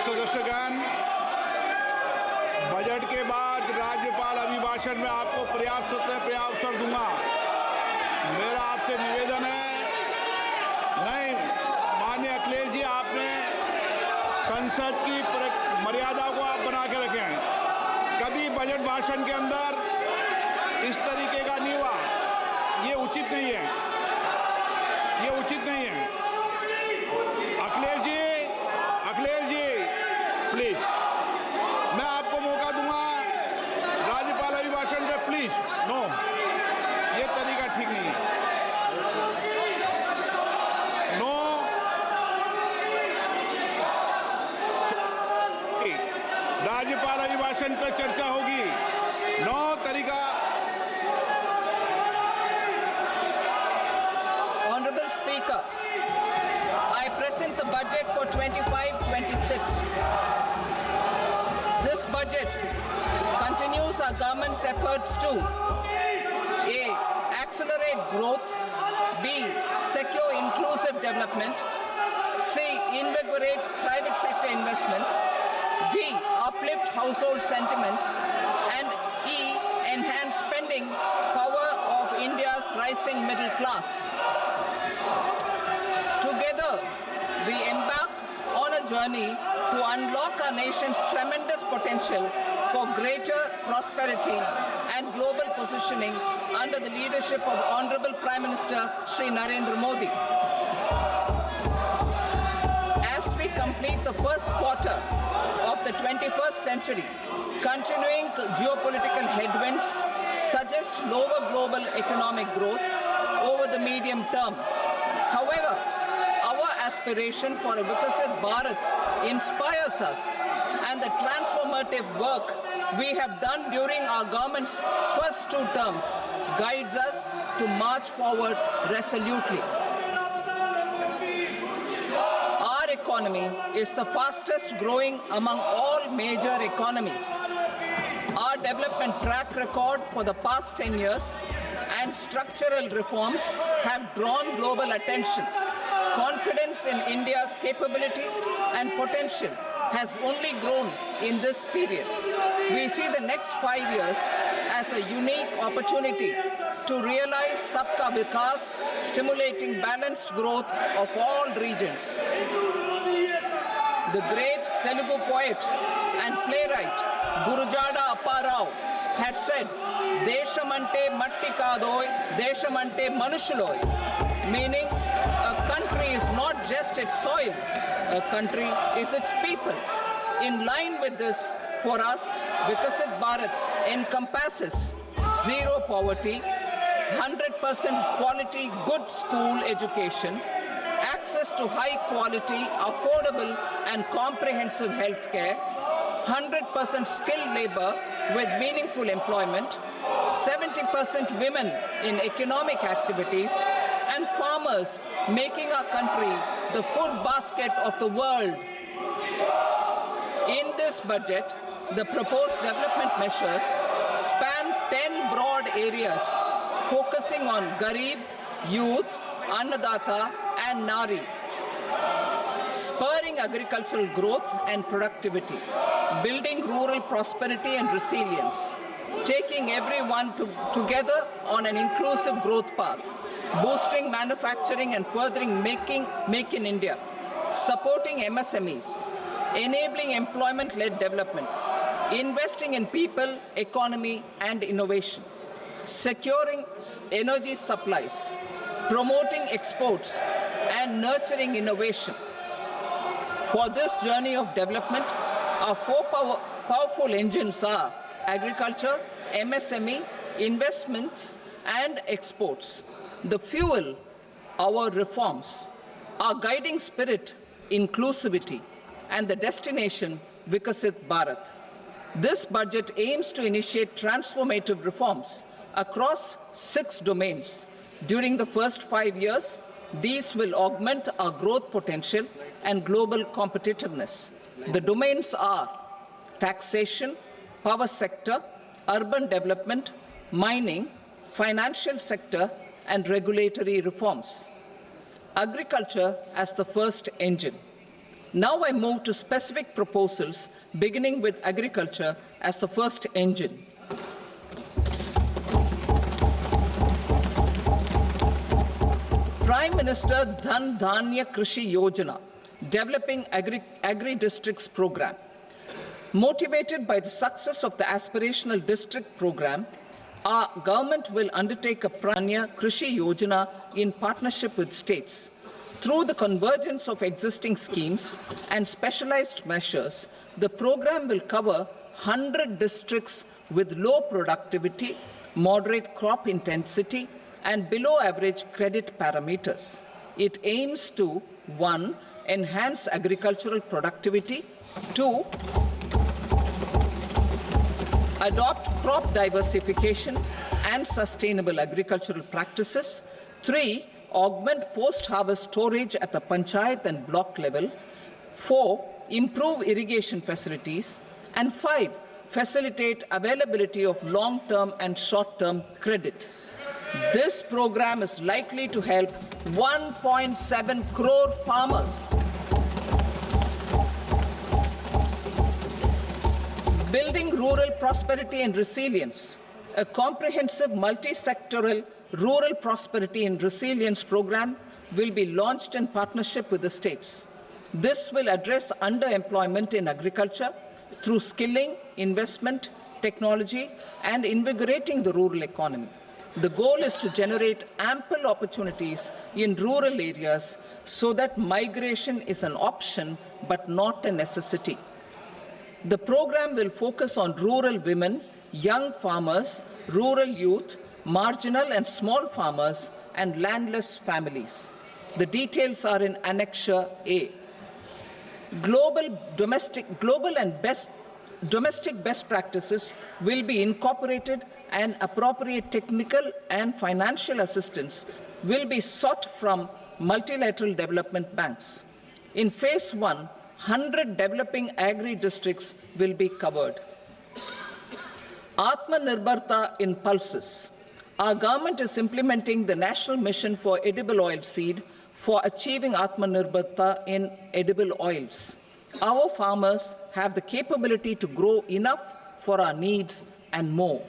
सदस्यगण, budget के बाद राज्यपाल अभिभाषण में आपको पर्याप्त अवसर दूंगा। मेरा आपसे निवेदन है, नहीं माननीय अखिलेश जी, आपने संसद की मर्यादा को आप बना के रखें। कभी बजट भाषण के अंदर इस तरीके का नहीं हुआ, ये उचित नहीं है, ये उचित नहीं है। अखिलेश जी प्लीज, मैं आपको मौका दूंगा राज्यपाल अभिभाषण पे, प्लीज। नो, ये तरीका ठीक नहीं है। नो, राज्यपाल अभिभाषण पे चर्चा होगी। नो तरीका। Honorable Speaker, I present the budget for 25-26. This budget continues our government's efforts to A. Accelerate growth, B. Secure inclusive development, C. Invigorate private sector investments, D. Uplift household sentiments, and E. Enhance spending power of India's rising middle class. Together, we embark on a journey to unlock our nation's tremendous potential for greater prosperity and global positioning under the leadership of Honorable Prime Minister Shri Narendra Modi. As we complete the first quarter of the 21st century, continuing geopolitical headwinds suggest lower global economic growth over the medium term. However, our aspiration for a Vikasit Bharat inspires us, and the transformative work we have done during our government's first 2 terms guides us to march forward resolutely. Our economy is the fastest growing among all major economies. Our development track record for the past 10 years and structural reforms have drawn global attention. Confidence in India's capability and potential has only grown in this period. We see the next 5 years as a unique opportunity to realize Sabka Vikas, stimulating balanced growth of all regions. The great Telugu poet and playwright Gurujada Apparao had said, "Deshamante matti kadoy, deshamante manushuloy," meaning a country is not just its soil, a country is its people. In line with this, for us, Vikasit Bharat encompasses zero poverty, 100% quality good school education, access to high quality, affordable and comprehensive health care, 100% skilled labor with meaningful employment, 70% women in economic activities, and farmers making our country the food basket of the world. In this budget, the proposed development measures span 10 broad areas focusing on Garib, youth, Annadata, and Nari, spurring agricultural growth and productivity, building rural prosperity and resilience, taking everyone together on an inclusive growth path, boosting manufacturing and furthering Make in India, supporting MSMEs, enabling employment-led development, investing in people, economy, and innovation, securing energy supplies, promoting exports, and nurturing innovation. For this journey of development, our 4 powerful engines are agriculture, MSME, investments, and exports. The fuel, our reforms, our guiding spirit, inclusivity, and the destination, Vikasit Bharat. This budget aims to initiate transformative reforms across 6 domains. During the first 5 years, these will augment our growth potential and global competitiveness. The domains are taxation, power sector, urban development, mining, financial sector, and regulatory reforms. Agriculture as the first engine. Now I move to specific proposals, beginning with agriculture as the first engine. Prime Minister Dhan Dhanya Krishi Yojana, Developing Agri-Districts Program. Motivated by the success of the Aspirational District Program, our government will undertake a Pranya Krishi Yojana in partnership with states. Through the convergence of existing schemes and specialized measures, the program will cover 100 districts with low productivity, moderate crop intensity, and below average credit parameters. It aims to 1. Enhance agricultural productivity, 2. Adopt crop diversification and sustainable agricultural practices, 3. Augment post-harvest storage at the panchayat and block level, 4. Improve irrigation facilities, and 5. Facilitate availability of long-term and short-term credit. This program is likely to help 1.7 crore farmers. Building rural prosperity and resilience. A comprehensive multi-sectoral rural prosperity and resilience program will be launched in partnership with the states. This will address underemployment in agriculture through skilling, investment, technology, and invigorating the rural economy. The goal is to generate ample opportunities in rural areas so that migration is an option but not a necessity. The program will focus on rural women, young farmers, rural youth, marginal and small farmers, and landless families. The details are in Annexure A. Domestic best practices will be incorporated, and appropriate technical and financial assistance will be sought from multilateral development banks. In Phase 1, 100 developing agri-districts will be covered. Atmanirbharta in pulses. Our government is implementing the National Mission for Edible Oilseed for achieving Atmanirbharta in edible oils. Our farmers have the capability to grow enough for our needs and more.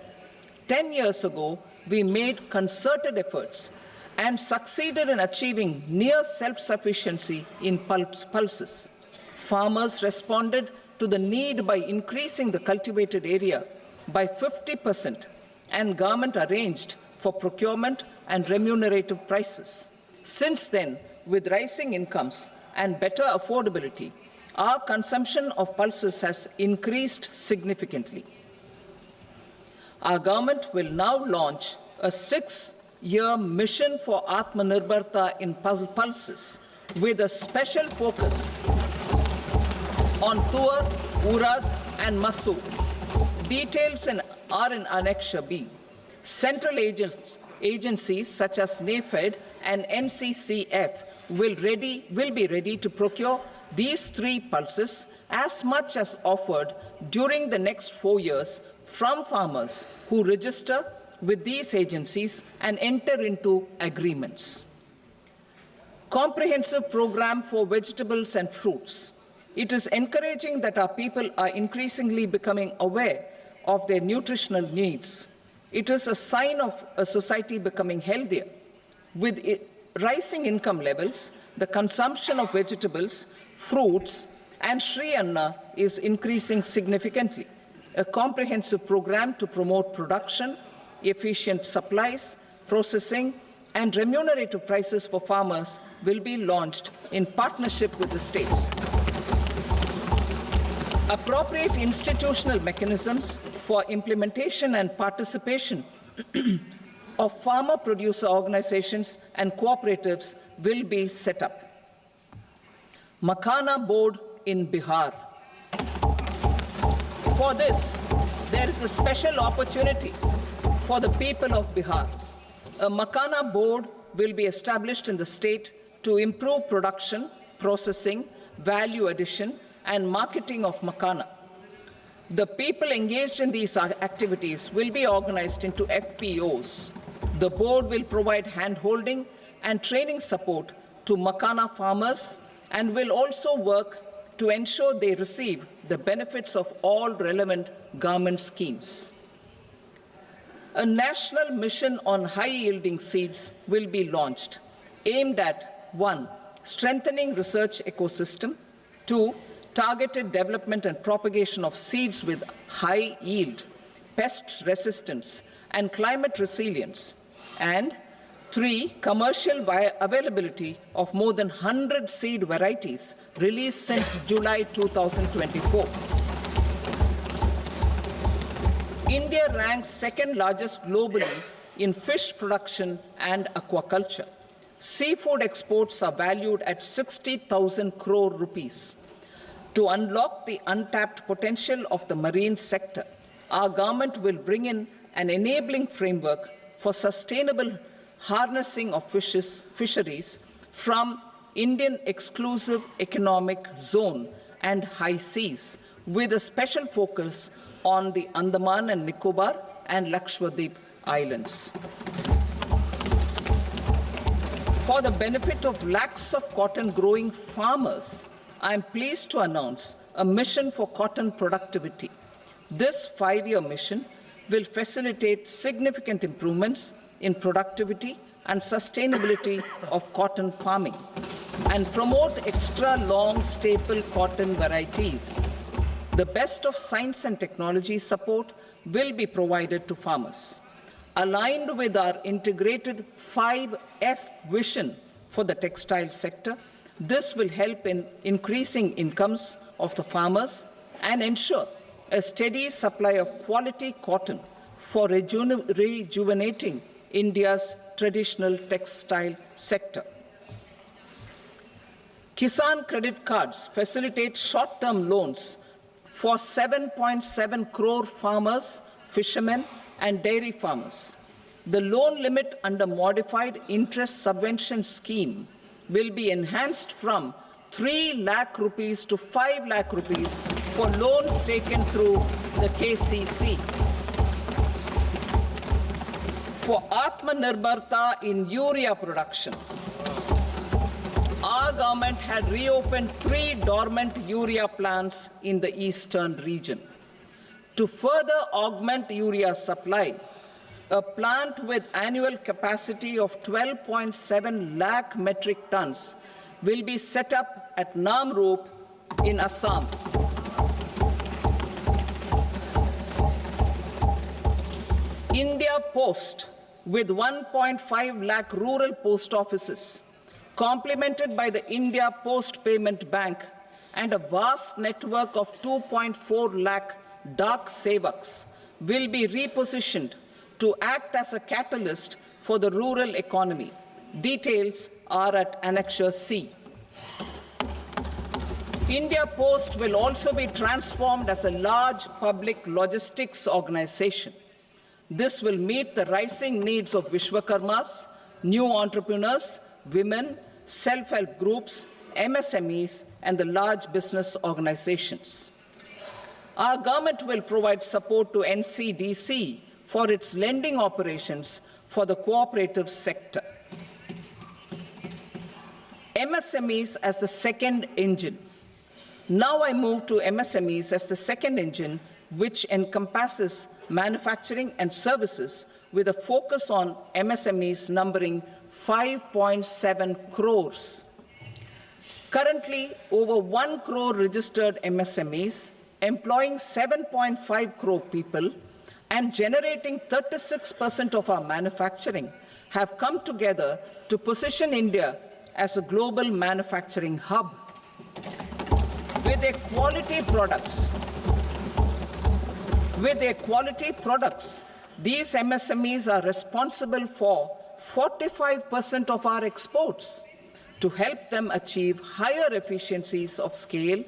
10 years ago, we made concerted efforts and succeeded in achieving near self-sufficiency in pulses. Farmers responded to the need by increasing the cultivated area by 50%, and government arranged for procurement and remunerative prices. Since then, with rising incomes and better affordability, our consumption of pulses has increased significantly. Our government will now launch a 6-year mission for Atmanirbharta in pulses with a special focus on Tuar, Urad, and Masoor. Details are in Annexure B. Central agencies such as NAFED and NCCF will be ready to procure these 3 pulses as much as offered during the next 4 years from farmers who register with these agencies and enter into agreements. Comprehensive program for vegetables and fruits. It is encouraging that our people are increasingly becoming aware of their nutritional needs. It is a sign of a society becoming healthier. With rising income levels, the consumption of vegetables, fruits, and Shri Anna is increasing significantly. A comprehensive program to promote production, efficient supplies, processing, and remunerative prices for farmers will be launched in partnership with the states. Appropriate institutional mechanisms for implementation and participation of farmer producer organizations and cooperatives will be set up. Makhana Board in Bihar. For this, there is a special opportunity for the people of Bihar. A Makhana Board will be established in the state to improve production, processing, value addition, and marketing of makhana. The people engaged in these activities will be organized into FPOs. The board will provide hand-holding and training support to makhana farmers and will also work to ensure they receive the benefits of all relevant government schemes. A national mission on high-yielding seeds will be launched, aimed at 1. Strengthening research ecosystem, 2. Targeted development and propagation of seeds with high yield, pest resistance, and climate resilience, and 3. Commercial availability of more than 100 seed varieties released since July 2024. India ranks second largest globally in fish production and aquaculture. Seafood exports are valued at 60,000 crore rupees. To unlock the untapped potential of the marine sector, our government will bring in an enabling framework for sustainable harnessing of fisheries from Indian exclusive economic zone and high seas, with a special focus on the Andaman and Nicobar and Lakshadweep Islands. For the benefit of lakhs of cotton growing farmers, I am pleased to announce a mission for cotton productivity. This 5-year mission will facilitate significant improvements in productivity and sustainability of cotton farming and promote extra long staple cotton varieties. The best of science and technology support will be provided to farmers. Aligned with our integrated 5F vision for the textile sector, this will help in increasing incomes of the farmers and ensure a steady supply of quality cotton for rejuvenating India's traditional textile sector. Kisan credit cards facilitate short-term loans for 7.7 crore farmers, fishermen, and dairy farmers. The loan limit under modified interest subvention scheme will be enhanced from 3 lakh rupees to 5 lakh rupees for loans taken through the KCC. For Atmanirbharta in urea production, our government had reopened 3 dormant urea plants in the eastern region. To further augment urea supply, a plant with annual capacity of 12.7 lakh metric tons will be set up at Namrup in Assam. India Post, with 1.5 lakh rural post offices, complemented by the India Post Payment Bank and a vast network of 2.4 lakh Dak Sevaks, will be repositioned to act as a catalyst for the rural economy. Details are at Annexure C. India Post will also be transformed as a large public logistics organization. This will meet the rising needs of Vishwakarmas, new entrepreneurs, women, self-help groups, MSMEs, and the large business organizations. Our government will provide support to NCDC for its lending operations for the cooperative sector. MSMEs as the second engine. Now I move to MSMEs as the second engine, which encompasses manufacturing and services with a focus on MSMEs numbering 5.7 crores. Currently, over 1 crore registered MSMEs, employing 7.5 crore people and generating 36% of our manufacturing, have come together to position India as a global manufacturing hub. With their quality products, these MSMEs are responsible for 45% of our exports. To help them achieve higher efficiencies of scale,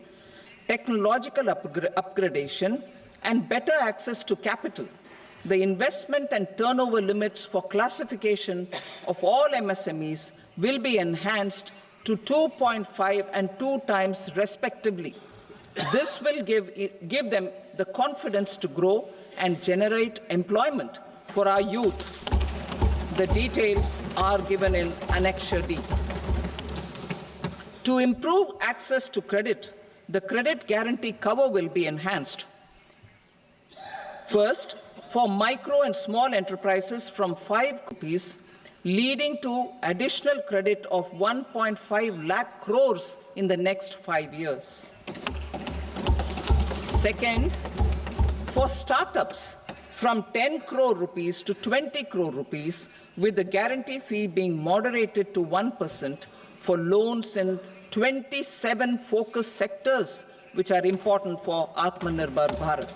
technological upgradation, and better access to capital, the investment and turnover limits for classification of all MSMEs will be enhanced to 2.5 and 2 times respectively. This will give them the confidence to grow and generate employment for our youth. The details are given in Annexure D. To improve access to credit, the credit guarantee cover will be enhanced. First, for micro and small enterprises from 5 rupees, leading to additional credit of 1.5 lakh crores in the next 5 years. Second, for startups from 10 crore rupees to 20 crore rupees, with the guarantee fee being moderated to 1% for loans in 27 focus sectors which are important for Atmanirbhar Bharat.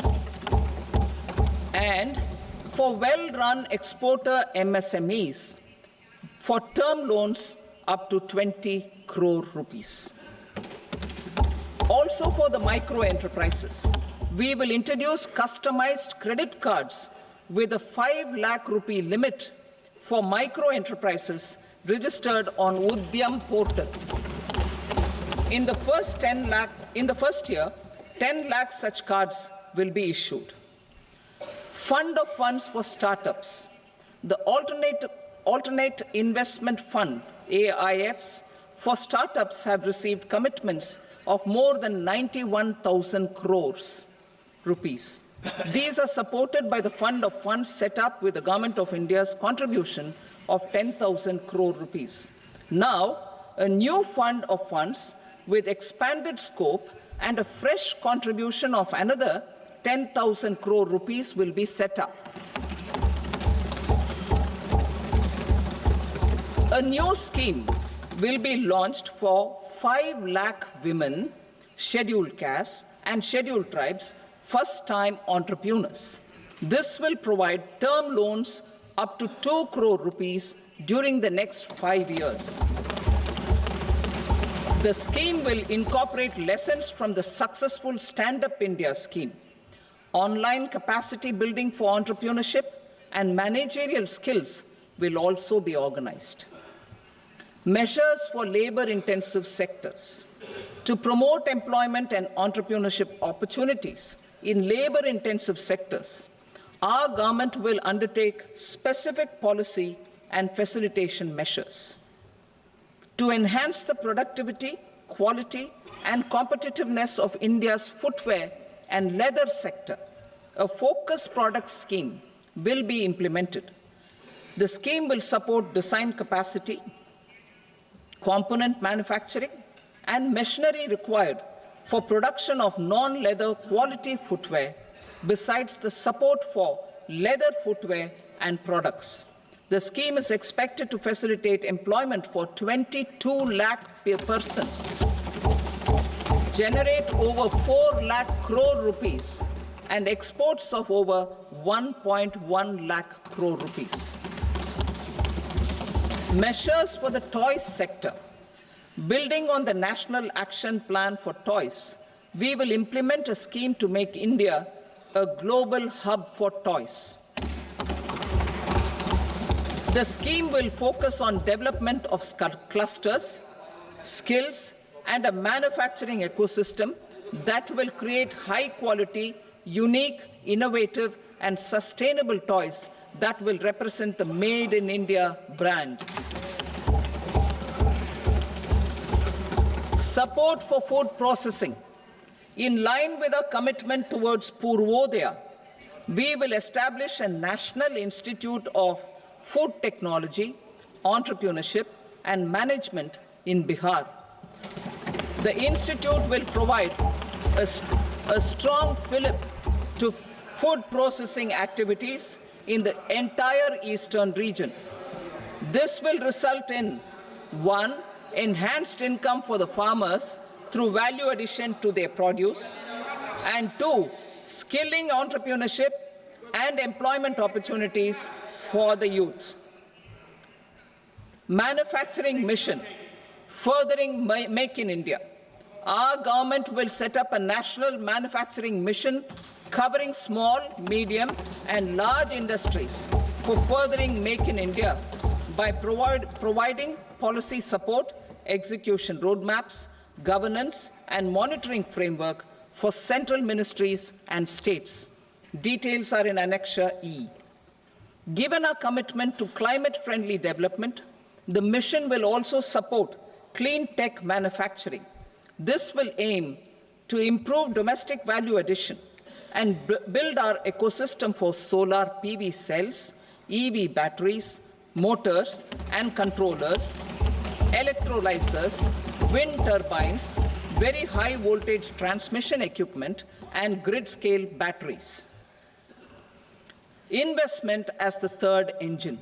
And for well-run exporter MSMEs, for term loans up to 20 crore rupees. Also for the micro enterprises, we will introduce customized credit cards with a 5 lakh rupee limit for micro enterprises registered on Udyam portal. In the first year, 10 lakh such cards will be issued. Fund of funds for startups. The alternate investment fund, AIFs, for startups have received commitments of more than 91,000 crores rupees. These are supported by the fund of funds set up with the Government of India's contribution of 10,000 crore rupees. Now, a new fund of funds with expanded scope and a fresh contribution of another 10,000 crore rupees will be set up. A new scheme will be launched for 5 lakh women, scheduled castes and scheduled tribes, first-time entrepreneurs. This will provide term loans up to 2 crore rupees during the next 5 years. The scheme will incorporate lessons from the successful Stand Up India scheme. Online capacity building for entrepreneurship and managerial skills will also be organized. Measures for labor-intensive sectors. To promote employment and entrepreneurship opportunities in labor-intensive sectors, our government will undertake specific policy and facilitation measures. To enhance the productivity, quality, and competitiveness of India's footwear and leather sector, a focused product scheme will be implemented. The scheme will support design capacity, component manufacturing, and machinery required for production of non-leather quality footwear, besides the support for leather footwear and products. The scheme is expected to facilitate employment for 22 lakh persons, generate over 4 lakh crore rupees, and exports of over 1.1 lakh crore rupees. Measures for the toys sector. Building on the National Action Plan for Toys, we will implement a scheme to make India a global hub for toys. The scheme will focus on development of clusters, skills, and a manufacturing ecosystem that will create high-quality, unique, innovative, and sustainable toys that will represent the Made in India brand. Support for food processing. In line with our commitment towards Purvodaya, we will establish a National Institute of Food Technology, Entrepreneurship, and Management in Bihar. The institute will provide a strong fillip to food processing activities in the entire eastern region. This will result in 1. Enhanced income for the farmers through value addition to their produce, and 2. Skilling entrepreneurship and employment opportunities for the youth. Manufacturing mission, furthering Make in India. Our government will set up a national manufacturing mission covering small, medium, and large industries for furthering Make in India by providing policy support, execution roadmaps, governance, and monitoring framework for central ministries and states. Details are in Annexure E. Given our commitment to climate-friendly development, the mission will also support clean tech manufacturing. This will aim to improve domestic value addition and build our ecosystem for solar PV cells, EV batteries, motors and controllers, electrolyzers, wind turbines, very high voltage transmission equipment, and grid-scale batteries. Investment as the third engine.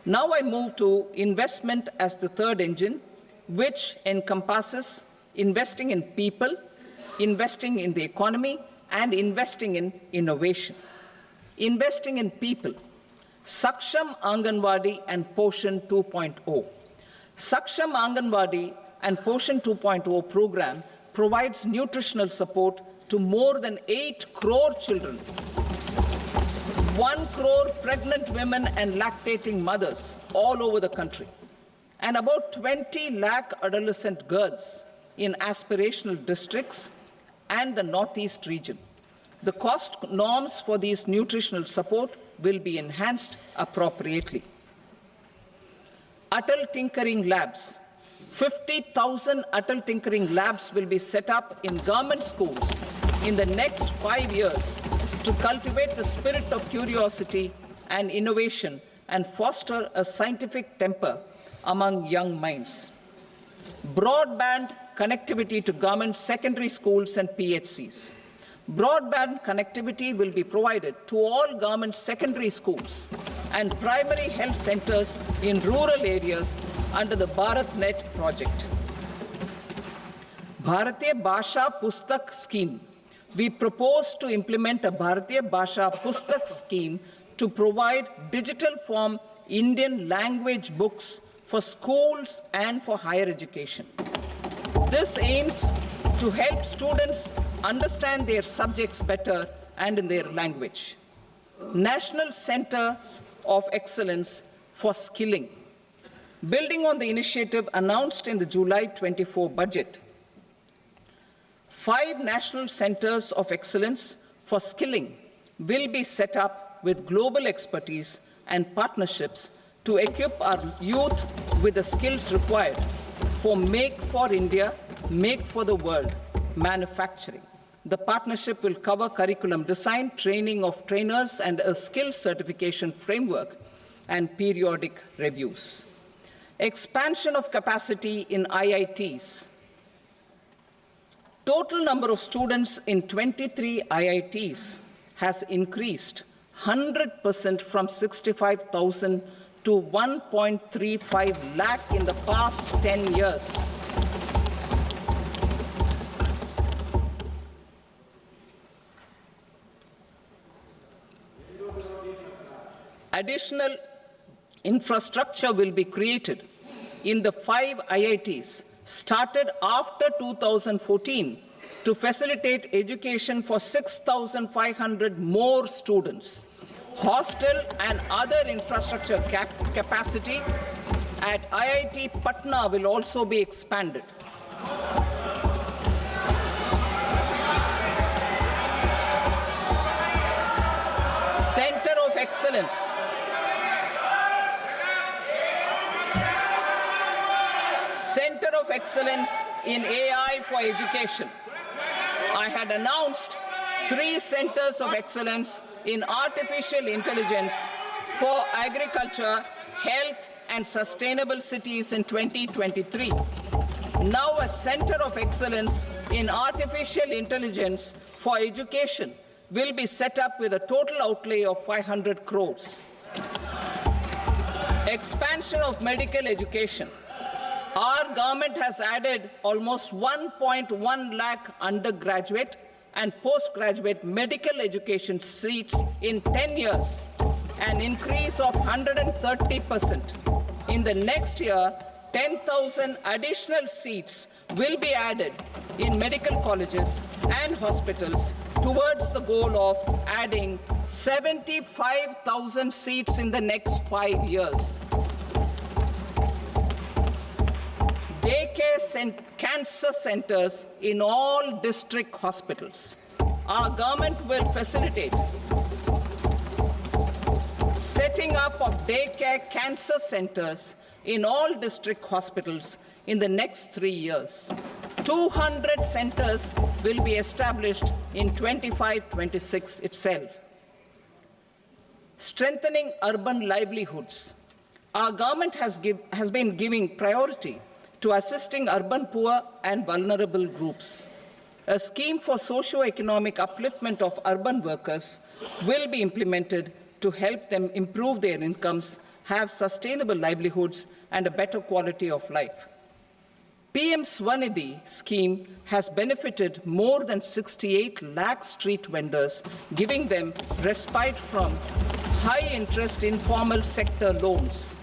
Now I move to investment as the third engine, which encompasses investing in people, investing in the economy, and investing in innovation. Investing in people. Saksham Anganwadi and Poshan 2.0. Saksham Anganwadi and Poshan 2.0 program provides nutritional support to more than 8 crore children, 1 crore pregnant women and lactating mothers all over the country, and about 20 lakh adolescent girls in aspirational districts and the Northeast region. The cost norms for these nutritional support will be enhanced appropriately. Atal Tinkering Labs. 50,000 Atal Tinkering Labs will be set up in government schools in the next 5 years to cultivate the spirit of curiosity and innovation and foster a scientific temper among young minds. Broadband connectivity to government secondary schools and PHCs. Broadband connectivity will be provided to all government secondary schools and primary health centers in rural areas under the BharatNet project. Bharatiya Bhasha Pustak Scheme. We propose to implement a Bharatiya Bhasha Pustak scheme to provide digital form Indian language books for schools and for higher education. This aims to help students understand their subjects better and in their language. National Centers of Excellence for Skilling. Building on the initiative announced in the July 24 budget, 5 national centers of excellence for skilling will be set up with global expertise and partnerships to equip our youth with the skills required for Make for India, Make for the World manufacturing. The partnership will cover curriculum design, training of trainers, and a skills certification framework and periodic reviews. Expansion of capacity in IITs. Total number of students in 23 IITs has increased 100% from 65,000 to 1.35 lakh in the past 10 years. Additional infrastructure will be created in the 5 IITs started after 2014 to facilitate education for 6,500 more students. Hostel and other infrastructure capacity at IIT Patna will also be expanded. Center of Excellence. Center of Excellence in AI for Education. I had announced 3 centers of excellence in artificial intelligence for agriculture, health, and sustainable cities in 2023. Now a center of excellence in artificial intelligence for education will be set up with a total outlay of 500 crores. Expansion of medical education. Our government has added almost 1.1 lakh undergraduate and postgraduate medical education seats in 10 years, an increase of 130%. In the next year, 10,000 additional seats will be added in medical colleges and hospitals towards the goal of adding 75,000 seats in the next 5 years. Daycare cancer centers in all district hospitals. Our government will facilitate setting up of daycare cancer centers in all district hospitals in the next 3 years. 200 centers will be established in 25-26 itself. Strengthening urban livelihoods. Our government has been giving priority to assisting urban poor and vulnerable groups. A scheme for socio-economic upliftment of urban workers will be implemented to help them improve their incomes, have sustainable livelihoods, and a better quality of life. PM Swanidhi scheme has benefited more than 68 lakh street vendors, giving them respite from high-interest informal sector loans.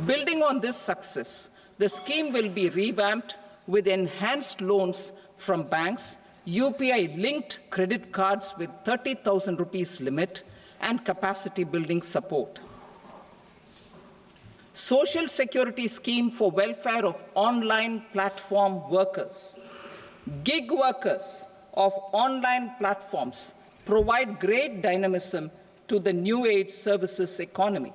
Building on this success, the scheme will be revamped with enhanced loans from banks, UPI-linked credit cards with 30,000 rupees limit, and capacity building support. Social Security Scheme for welfare of online platform workers. Gig workers of online platforms provide great dynamism to the new age services economy.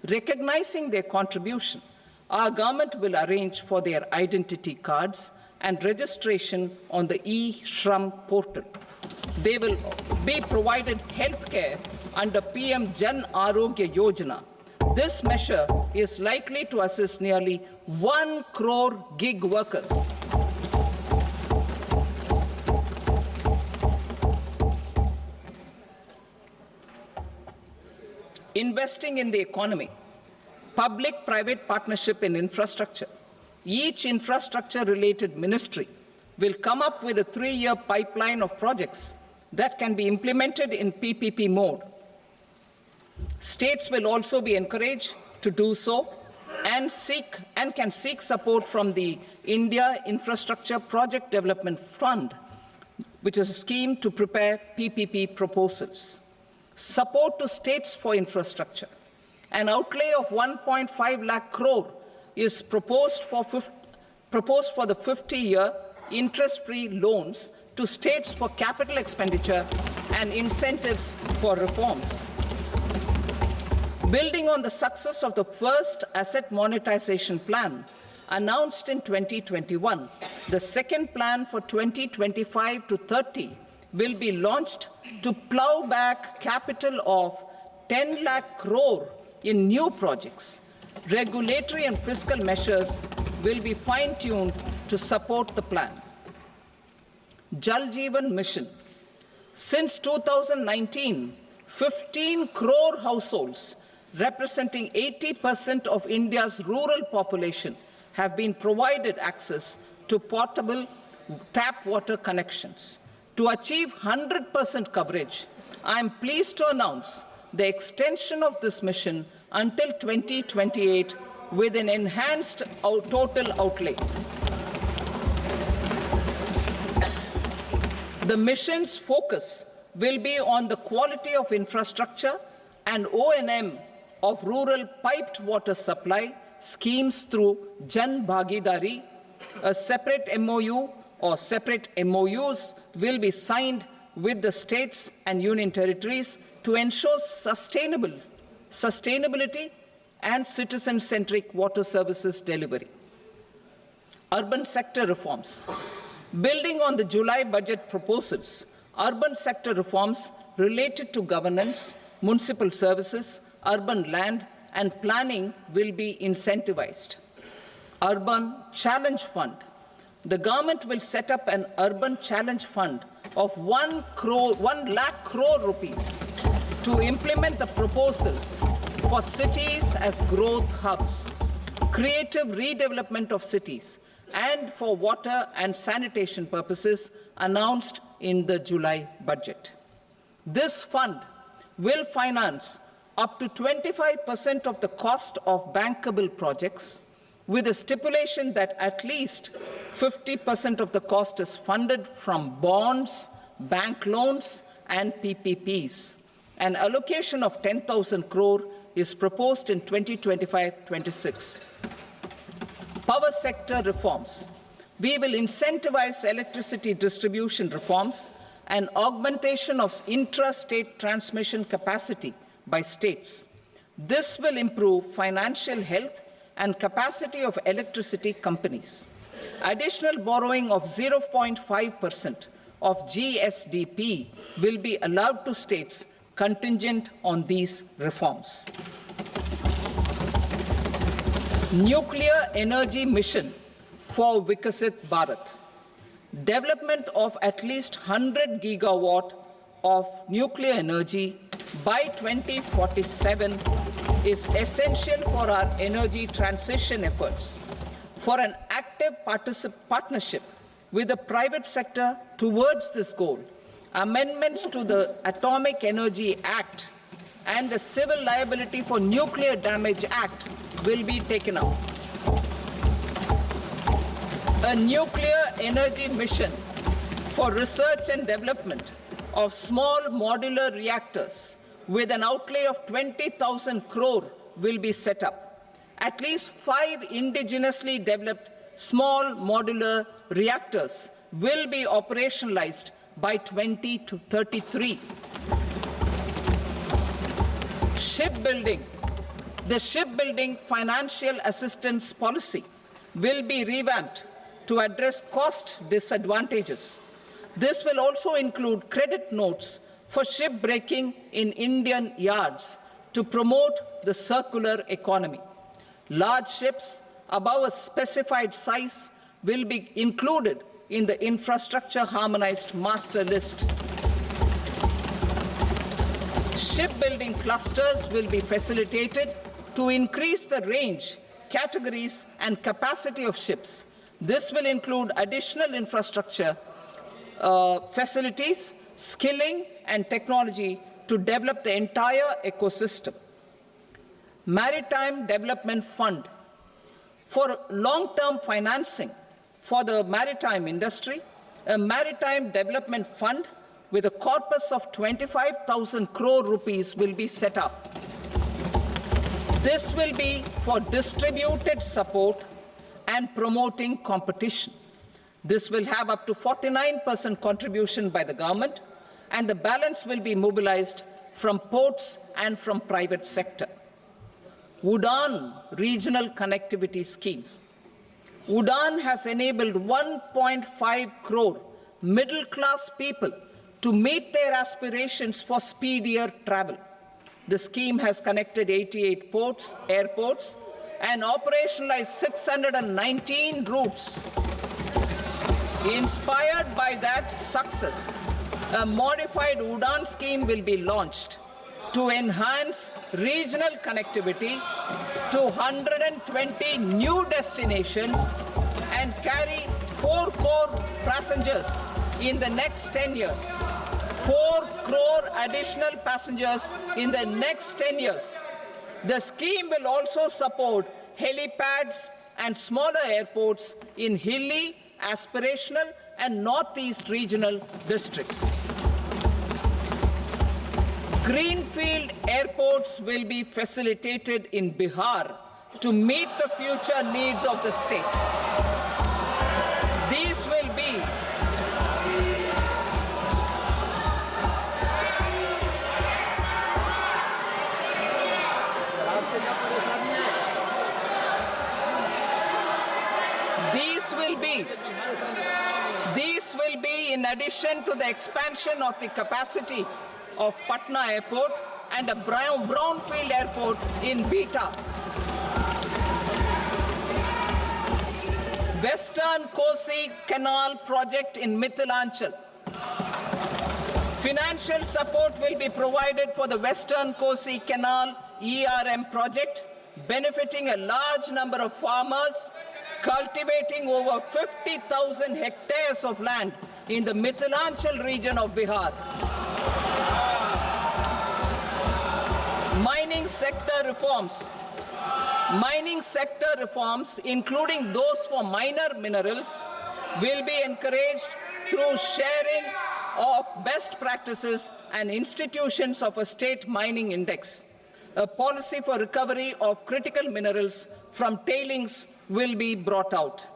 Recognizing their contribution, our government will arrange for their identity cards and registration on the e-Shram portal. They will be provided health care under PM Jan Arogya Yojana. This measure is likely to assist nearly 1 crore gig workers. Investing in the economy. Public-private partnership in infrastructure. Each infrastructure-related ministry will come up with a 3-year pipeline of projects that can be implemented in PPP mode. States will also be encouraged to do so and can seek support from the India Infrastructure Project Development Fund, which is a scheme to prepare PPP proposals. Support to states for infrastructure. An outlay of 1.5 lakh crore is proposed for the 50-year interest-free loans to states for capital expenditure and incentives for reforms. Building on the success of the first asset monetization plan announced in 2021, the second plan for 2025 to 30 will be launched to plow back capital of 10 lakh crore in new projects. Regulatory and fiscal measures will be fine-tuned to support the plan. Jal Jeevan Mission. Since 2019, 15 crore households representing 80% of India's rural population have been provided access to portable tap water connections. To achieve 100% coverage, I am pleased to announce the extension of this mission until 2028 with an enhanced total outlay. The mission's focus will be on the quality of infrastructure and O&M of rural piped water supply schemes through Jan Bhagidari. A separate MOU or separate MOUs will be signed with the states and union territories to ensure sustainability and citizen-centric water services delivery. Urban sector reforms. Building on the July budget proposals, urban sector reforms related to governance, municipal services, urban land and planning will be incentivized. Urban Challenge Fund. The government will set up an urban challenge fund of 1 lakh crore rupees to implement the proposals for cities as growth hubs, creative redevelopment of cities, and for water and sanitation purposes announced in the July budget. This fund will finance up to 25% of the cost of bankable projects, with a stipulation that at least 50% of the cost is funded from bonds, bank loans, and PPPs. An allocation of 10,000 crore is proposed in 2025-26. Power sector reforms. We will incentivize electricity distribution reforms and augmentation of intra-state transmission capacity by states. This will improve financial health and capacity of electricity companies. Additional borrowing of 0.5% of GSDP will be allowed to states contingent on these reforms. Nuclear energy mission for Vikasit Bharat. Development of at least 100 gigawatt of nuclear energy by 2047 is essential for our energy transition efforts. For an active partnership with the private sector towards this goal, amendments to the Atomic Energy Act and the Civil Liability for Nuclear Damage Act will be taken up. A nuclear energy mission for research and development of small modular reactors with an outlay of 20,000 crore will be set up. At least 5 indigenously developed small modular reactors will be operationalized by 2033. Shipbuilding. The shipbuilding financial assistance policy will be revamped to address cost disadvantages. This will also include credit notes for shipbreaking in Indian yards to promote the circular economy. Large ships above a specified size will be included in the infrastructure harmonized master list. Shipbuilding clusters will be facilitated to increase the range, categories, and capacity of ships. This will include additional infrastructure, facilities, skilling, and technology to develop the entire ecosystem. Maritime Development Fund. For long-term financing for the maritime industry, a Maritime Development Fund with a corpus of 25,000 crore rupees will be set up. This will be for distributed support and promoting competition. This will have up to 49% contribution by the government, and the balance will be mobilized from ports and from private sector. UDAN regional connectivity schemes. UDAN has enabled 1.5 crore middle-class people to meet their aspirations for speedier travel. The scheme has connected 88 ports, airports, and operationalized 619 routes. Inspired by that success, a modified UDAN scheme will be launched to enhance regional connectivity to 120 new destinations and carry 4 crore passengers in the next 10 years. 4 crore additional passengers in the next 10 years. The scheme will also support helipads and smaller airports in hilly, aspirational, and northeast regional districts. Greenfield airports will be facilitated in Bihar to meet the future needs of the state. These will be in addition to the expansion of the capacity of Patna Airport and a brownfield airport in Beta. Western Kosi Canal project in Mithilanchal. Financial support will be provided for the Western Kosi Canal ERM project, benefiting a large number of farmers, cultivating over 50,000 hectares of land in the Mithilanchal region of Bihar. Mining sector reforms. Mining sector reforms, including those for minor minerals, will be encouraged through sharing of best practices and institutions of a state mining index. A policy for recovery of critical minerals from tailings will be brought out.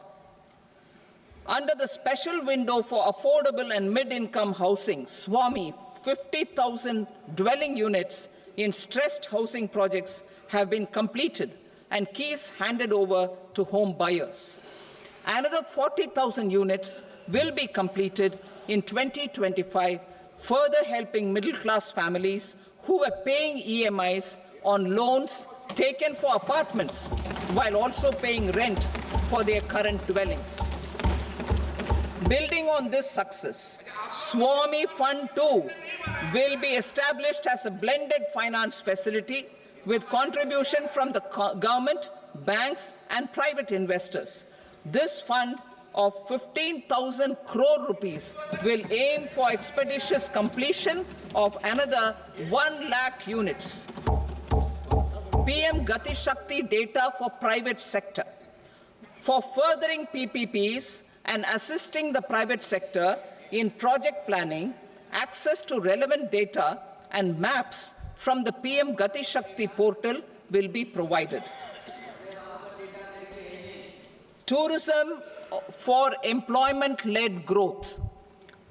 Under the special window for affordable and mid-income housing, SWAMI, 50,000 dwelling units in stressed housing projects have been completed and keys handed over to home buyers. Another 40,000 units will be completed in 2025, further helping middle-class families who are paying EMIs on loans taken for apartments while also paying rent for their current dwellings. Building on this success, Swami Fund 2 will be established as a blended finance facility with contribution from the government, banks, and private investors. This fund of 15,000 crore rupees will aim for expeditious completion of another 1 lakh units. PM Gati Shakti data for private sector. For furthering PPPs and assisting the private sector in project planning, access to relevant data and maps from the PM Gati Shakti portal will be provided. Tourism for employment-led growth.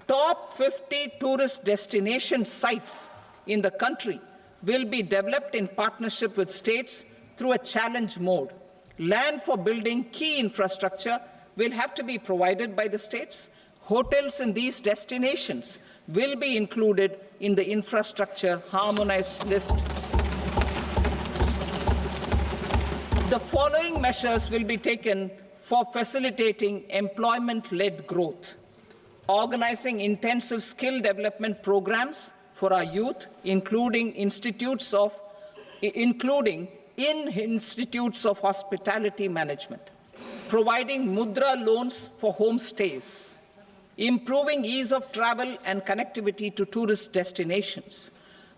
Top 50 tourist destination sites in the country will be developed in partnership with states through a challenge mode. Land for building key infrastructure will have to be provided by the states. Hotels in these destinations will be included in the infrastructure harmonized list. The following measures will be taken for facilitating employment-led growth. Organizing intensive skill development programs for our youth, including in institutes of hospitality management. Providing mudra loans for homestays. Improving ease of travel and connectivity to tourist destinations.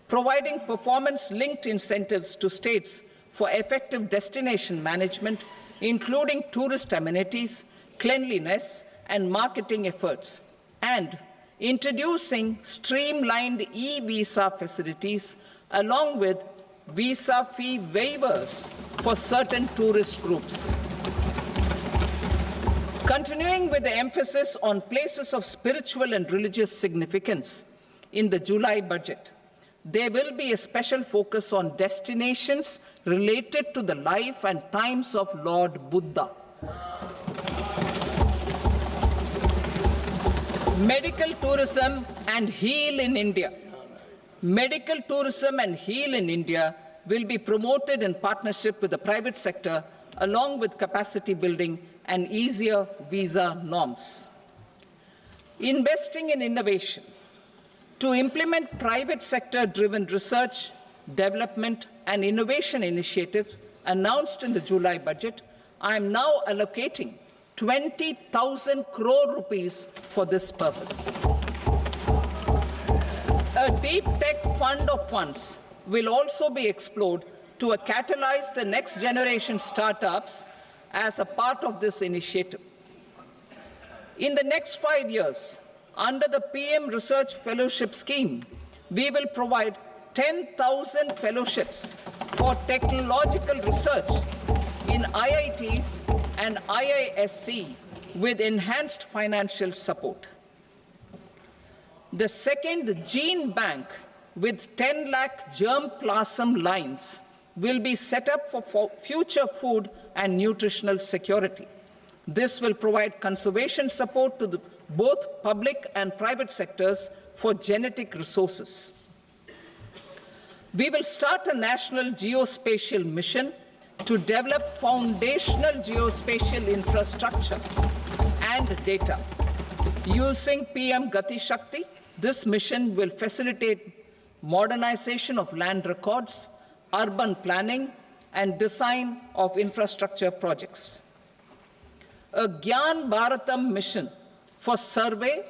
Providing performance-linked incentives to states for effective destination management, including tourist amenities, cleanliness, and marketing efforts, and introducing streamlined e-visa facilities along with visa fee waivers for certain tourist groups. Continuing with the emphasis on places of spiritual and religious significance in the July budget, there will be a special focus on destinations related to the life and times of Lord Buddha. Medical tourism and heal in India. Medical tourism and heal in India will be promoted in partnership with the private sector, along with capacity building and easier visa norms. Investing in innovation. To implement private sector-driven research, development, and innovation initiatives announced in the July budget, I am now allocating 20,000 crore rupees for this purpose. A deep tech fund of funds will also be explored to catalyze the next generation startups as a part of this initiative. In the next 5 years, under the PM Research Fellowship Scheme, we will provide 10,000 fellowships for technological research in IITs and IISc with enhanced financial support. The second gene bank with 10 lakh germplasm lines will be set up for future food and nutritional security. This will provide conservation support to both public and private sectors for genetic resources. We will start a national geospatial mission to develop foundational geospatial infrastructure and data. Using PM Gati Shakti, this mission will facilitate modernization of land records, urban planning, and design of infrastructure projects. A Gyan Bharatam mission for survey,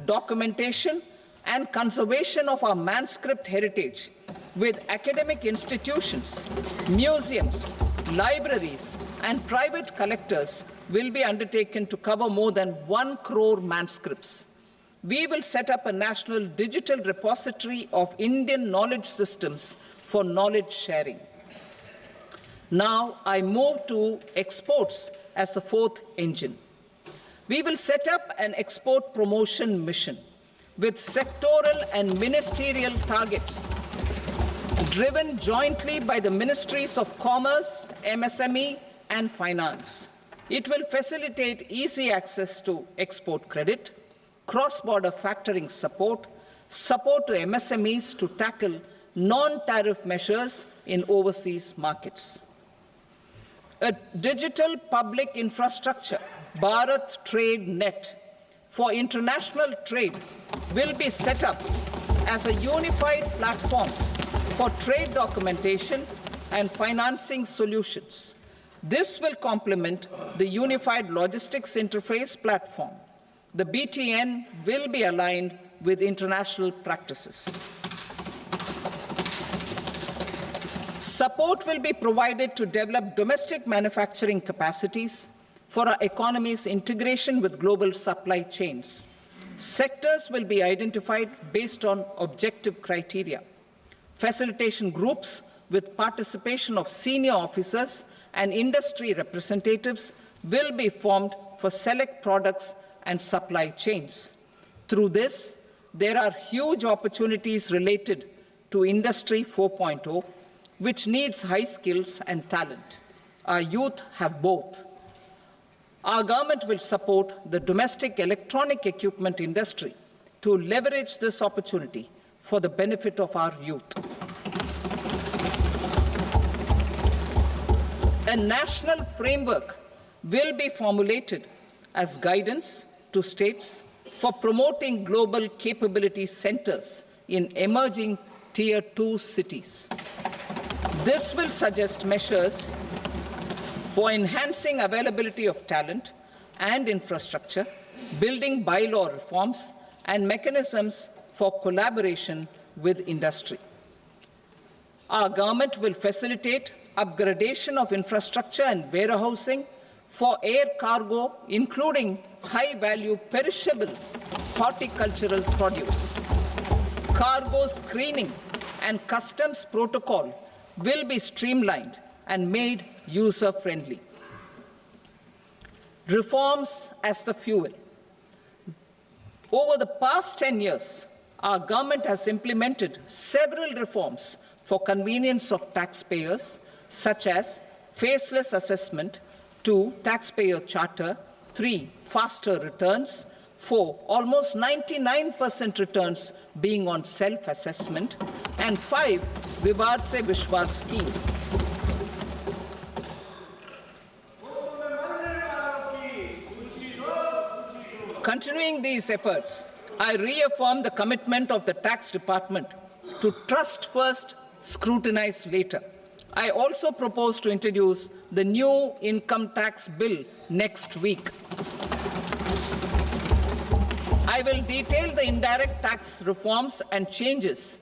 documentation, and conservation of our manuscript heritage with academic institutions, museums, libraries, and private collectors will be undertaken to cover more than 1 crore manuscripts. We will set up a national digital repository of Indian knowledge systems for knowledge sharing. Now I move to exports as the fourth engine. We will set up an export promotion mission with sectoral and ministerial targets. driven jointly by the Ministries of Commerce, MSME, and Finance. It will facilitate easy access to export credit, cross-border factoring support, support to MSMEs to tackle non-tariff measures in overseas markets. A digital public infrastructure, Bharat Trade Net, for international trade will be set up as a unified platform for trade documentation and financing solutions. This will complement the Unified Logistics Interface platform. The BTN will be aligned with international practices. Support will be provided to develop domestic manufacturing capacities for our economy's integration with global supply chains. Sectors will be identified based on objective criteria. Facilitation groups with participation of senior officers and industry representatives will be formed for select products and supply chains. Through this, there are huge opportunities related to Industry 4.0, which needs high skills and talent. Our youth have both. Our government will support the domestic electronic equipment industry to leverage this opportunity for the benefit of our youth. A national framework will be formulated as guidance to states for promoting global capability centers in emerging Tier 2 cities. This will suggest measures for enhancing availability of talent and infrastructure, building bylaw reforms, and mechanisms for collaboration with industry. Our government will facilitate upgradation of infrastructure and warehousing for air cargo, including high-value perishable horticultural produce. Cargo screening and customs protocol will be streamlined and made user-friendly. Reforms as the fuel. Over the past 10 years, our government has implemented several reforms for convenience of taxpayers, such as faceless assessment, 2, taxpayer charter, 3, faster returns, 4, almost 99% returns being on self-assessment, and 5, Vivad Se Vishwas scheme. Continuing these efforts, I reaffirm the commitment of the Tax Department to trust first, scrutinize later. I also propose to introduce the new income tax bill next week. I will detail the indirect tax reforms and changes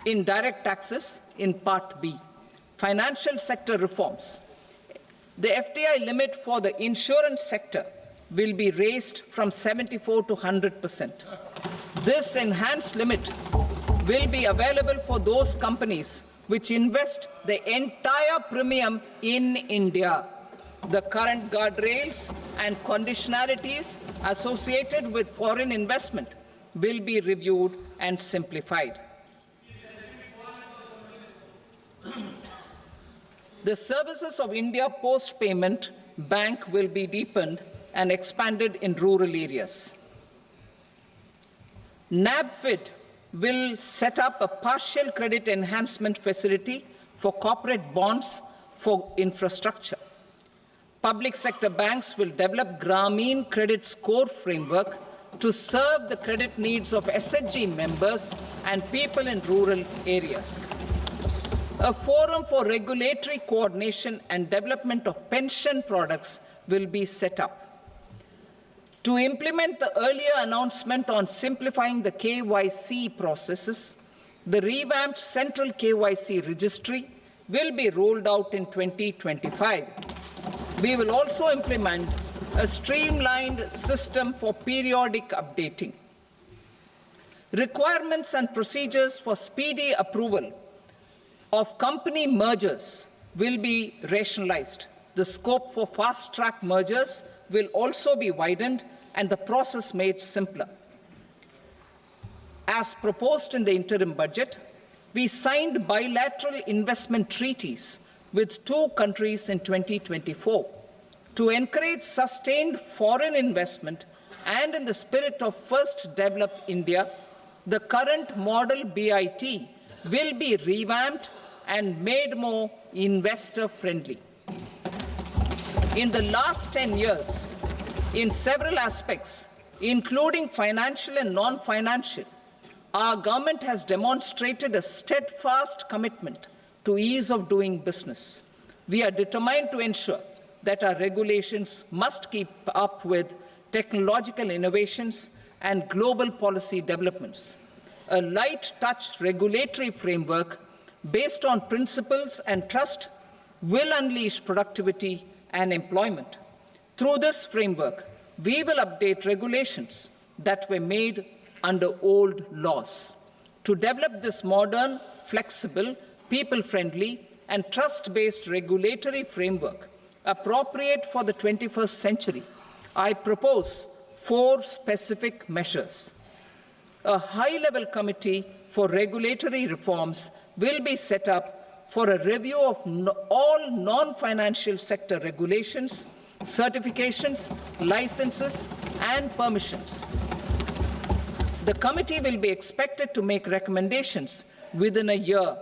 in direct taxes in Part B. Financial sector reforms. The FDI limit for the insurance sector will be raised from 74 to 100%. This enhanced limit will be available for those companies which invest the entire premium in India. The current guardrails and conditionalities associated with foreign investment will be reviewed and simplified. The services of India Post Payment Bank will be deepened and expanded in rural areas. NABFID will set up a partial credit enhancement facility for corporate bonds for infrastructure. Public sector banks will develop Grameen Credit Score framework to serve the credit needs of SHG members and people in rural areas. A forum for regulatory coordination and development of pension products will be set up. To implement the earlier announcement on simplifying the KYC processes, the revamped Central KYC Registry will be rolled out in 2025. We will also implement a streamlined system for periodic updating. Requirements and procedures for speedy approval of company mergers will be rationalized. The scope for fast-track mergers will also be widened and the process made simpler. As proposed in the interim budget, We signed bilateral investment treaties with 2 countries in 2024 to encourage sustained foreign investment, and in the spirit of First Develop India, the current model BIT will be revamped and made more investor-friendly. In the last 10 years, in several aspects, including financial and non-financial, our government has demonstrated a steadfast commitment to ease of doing business. We are determined to ensure that our regulations must keep up with technological innovations and global policy developments. A light-touch regulatory framework based on principles and trust will unleash productivity and employment. Through this framework, we will update regulations that were made under old laws. To develop this modern, flexible, people-friendly, and trust-based regulatory framework appropriate for the 21st century, I propose 4 specific measures. A high-level committee for regulatory reforms will be set up for a review of all non-financial sector regulations, certifications, licenses, and permissions. The committee will be expected to make recommendations within a year.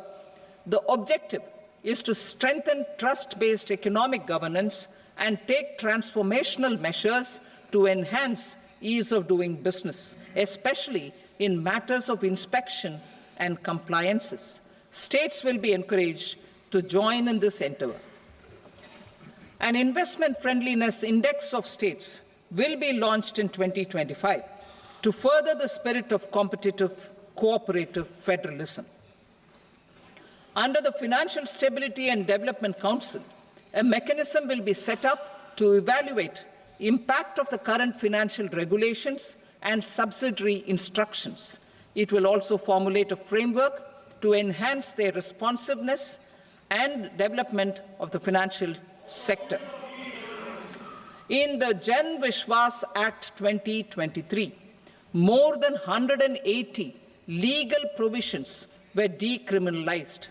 The objective is to strengthen trust-based economic governance and take transformational measures to enhance ease of doing business, especially in matters of inspection and compliances. States will be encouraged to join in this endeavor. An investment friendliness index of states will be launched in 2025 to further the spirit of competitive, cooperative federalism. Under the Financial Stability and Development Council, a mechanism will be set up to evaluate impact of the current financial regulations and subsidiary instructions. It will also formulate a framework to enhance their responsiveness and development of the financial sector. In the Jan Vishwas Act 2023, more than 180 legal provisions were decriminalized.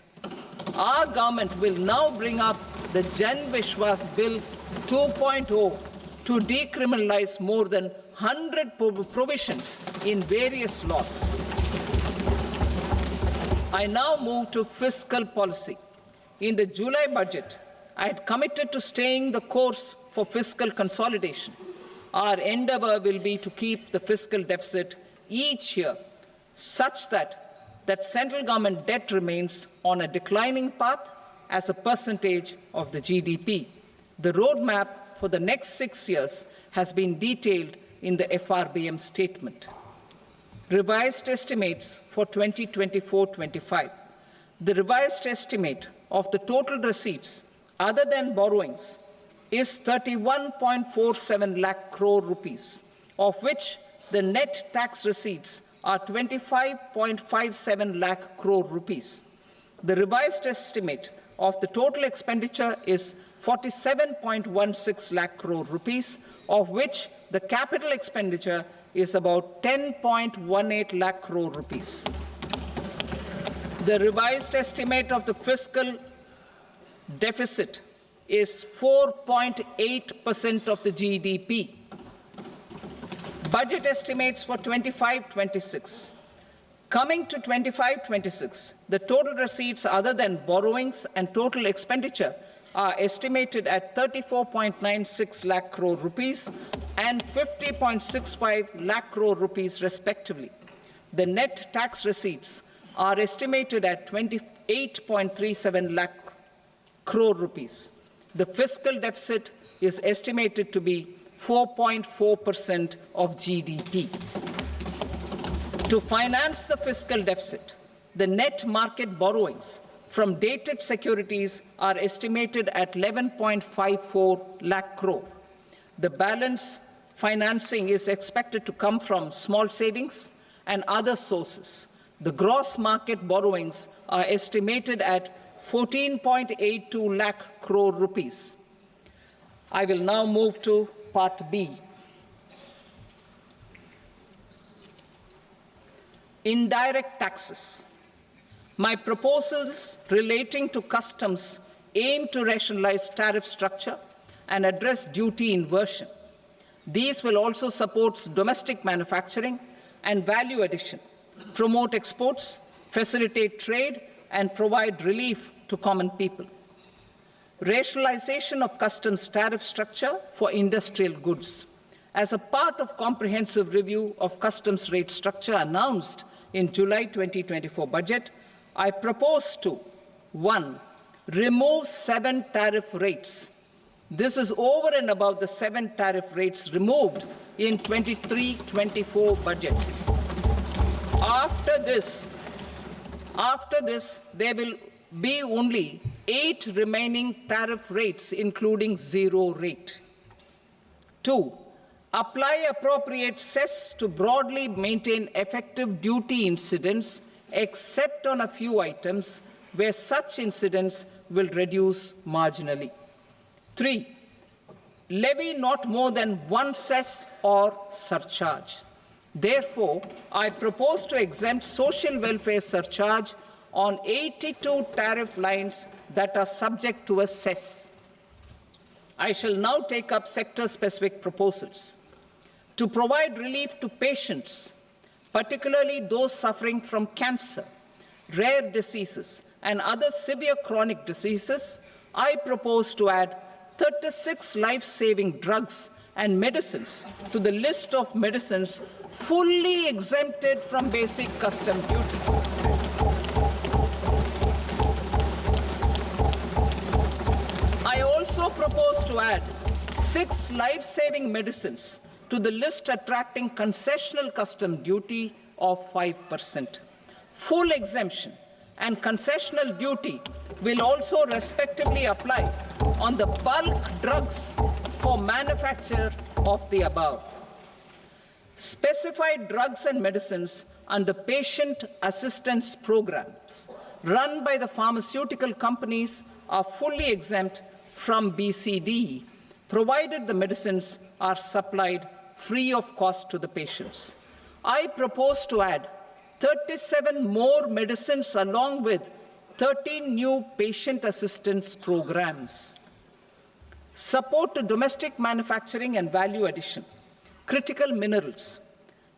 Our government will now bring up the Jan Vishwas Bill 2.0 to decriminalize more than 100 provisions in various laws. I now move to fiscal policy. In the July budget, I had committed to staying the course for fiscal consolidation. Our endeavor will be to keep the fiscal deficit each year such that central government debt remains on a declining path as a percentage of the GDP. The roadmap for the next 6 years has been detailed in the FRBM statement. Revised estimates for 2024-25. The revised estimate of the total receipts other than borrowings is 31.47 lakh crore rupees, of which the net tax receipts are 25.57 lakh crore rupees. The revised estimate of the total expenditure is 47.16 lakh crore rupees, of which the capital expenditure is about 10.18 lakh crore rupees. The revised estimate of the fiscal deficit is 4.8% of the GDP. Budget estimates for 25-26. Coming to 25-26, the total receipts other than borrowings and total expenditure are estimated at 34.96 lakh crore rupees and 50.65 lakh crore rupees respectively. The net tax receipts are estimated at 28.37 lakh crore rupees. The fiscal deficit is estimated to be 4.4% of GDP. To finance the fiscal deficit, the net market borrowings from dated securities are estimated at 11.54 lakh crore. The balance financing is expected to come from small savings and other sources. The gross market borrowings are estimated at 14.82 lakh crore rupees. I will now move to Part B. Indirect taxes. My proposals relating to customs aim to rationalize tariff structure and address duty inversion. These will also support domestic manufacturing and value addition, promote exports, facilitate trade, and provide relief to common people. Rationalization of customs tariff structure for industrial goods. As a part of comprehensive review of customs rate structure announced in July 2024 budget, I propose to 1. Remove 7 tariff rates. This is over and above the 7 tariff rates removed in 23-24 budget. After this, there will be only 8 remaining tariff rates, including 0 rate. 2. Apply appropriate cess to broadly maintain effective duty incidence, except on a few items where such incidence will reduce marginally. 3. Levy not more than 1 cess or surcharge. Therefore, I propose to exempt social welfare surcharge on 82 tariff lines that are subject to a cess. I shall now take up sector-specific proposals. To provide relief to patients, particularly those suffering from cancer, rare diseases, and other severe chronic diseases, I propose to add 36 life-saving drugs and medicines to the list of medicines fully exempted from basic custom duty. I also propose to add 6 life-saving medicines to the list attracting concessional custom duty of 5%. Full exemption and concessional duty will also respectively apply on the bulk drugs for manufacture of the above. Specified drugs and medicines under patient assistance programs run by the pharmaceutical companies are fully exempt from BCD, provided the medicines are supplied free of cost to the patients. I propose to add 37 more medicines along with 13 new patient assistance programs. Support to domestic manufacturing and value addition. Critical minerals.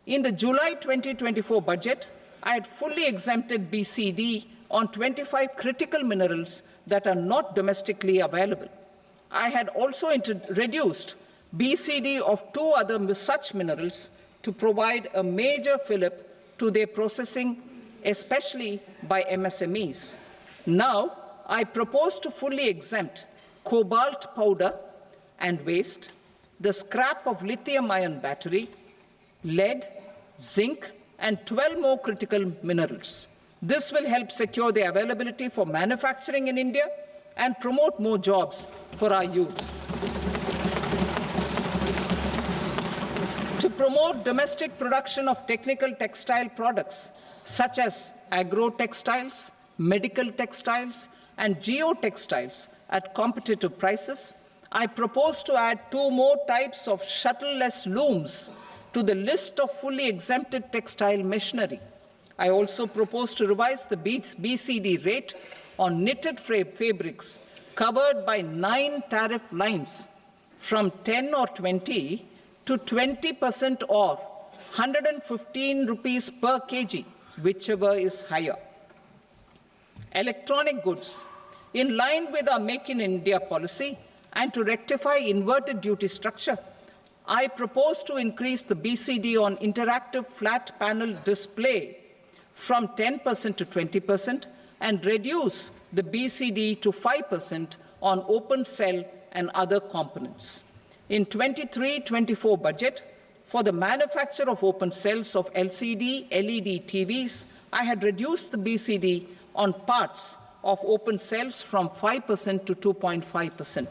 In the July 2024 budget, I had fully exempted BCD on 25 critical minerals that are not domestically available. I had also reduced BCD of 2 other such minerals to provide a major fillip to their processing, especially by MSMEs. Now, I propose to fully exempt cobalt powder and waste, the scrap of lithium-ion battery, lead, zinc, and 12 more critical minerals. This will help secure their availability for manufacturing in India and promote more jobs for our youth. To promote domestic production of technical textile products such as agro-textiles, medical textiles, and geotextiles at competitive prices, I propose to add 2 more types of shuttle-less looms to the list of fully exempted textile machinery. I also propose to revise the BCD rate on knitted fabrics covered by 9 tariff lines from 10 or 20 to 20% or 115 rupees per kg, whichever is higher. Electronic goods. In line with our Make in India policy and to rectify inverted duty structure, I propose to increase the BCD on interactive flat panel display from 10% to 20% and reduce the BCD to 5% on open cell and other components. In 23-24 budget, for the manufacture of open cells of LCD, LED TVs, I had reduced the BCD on parts of open cells from 5% to 2.5%.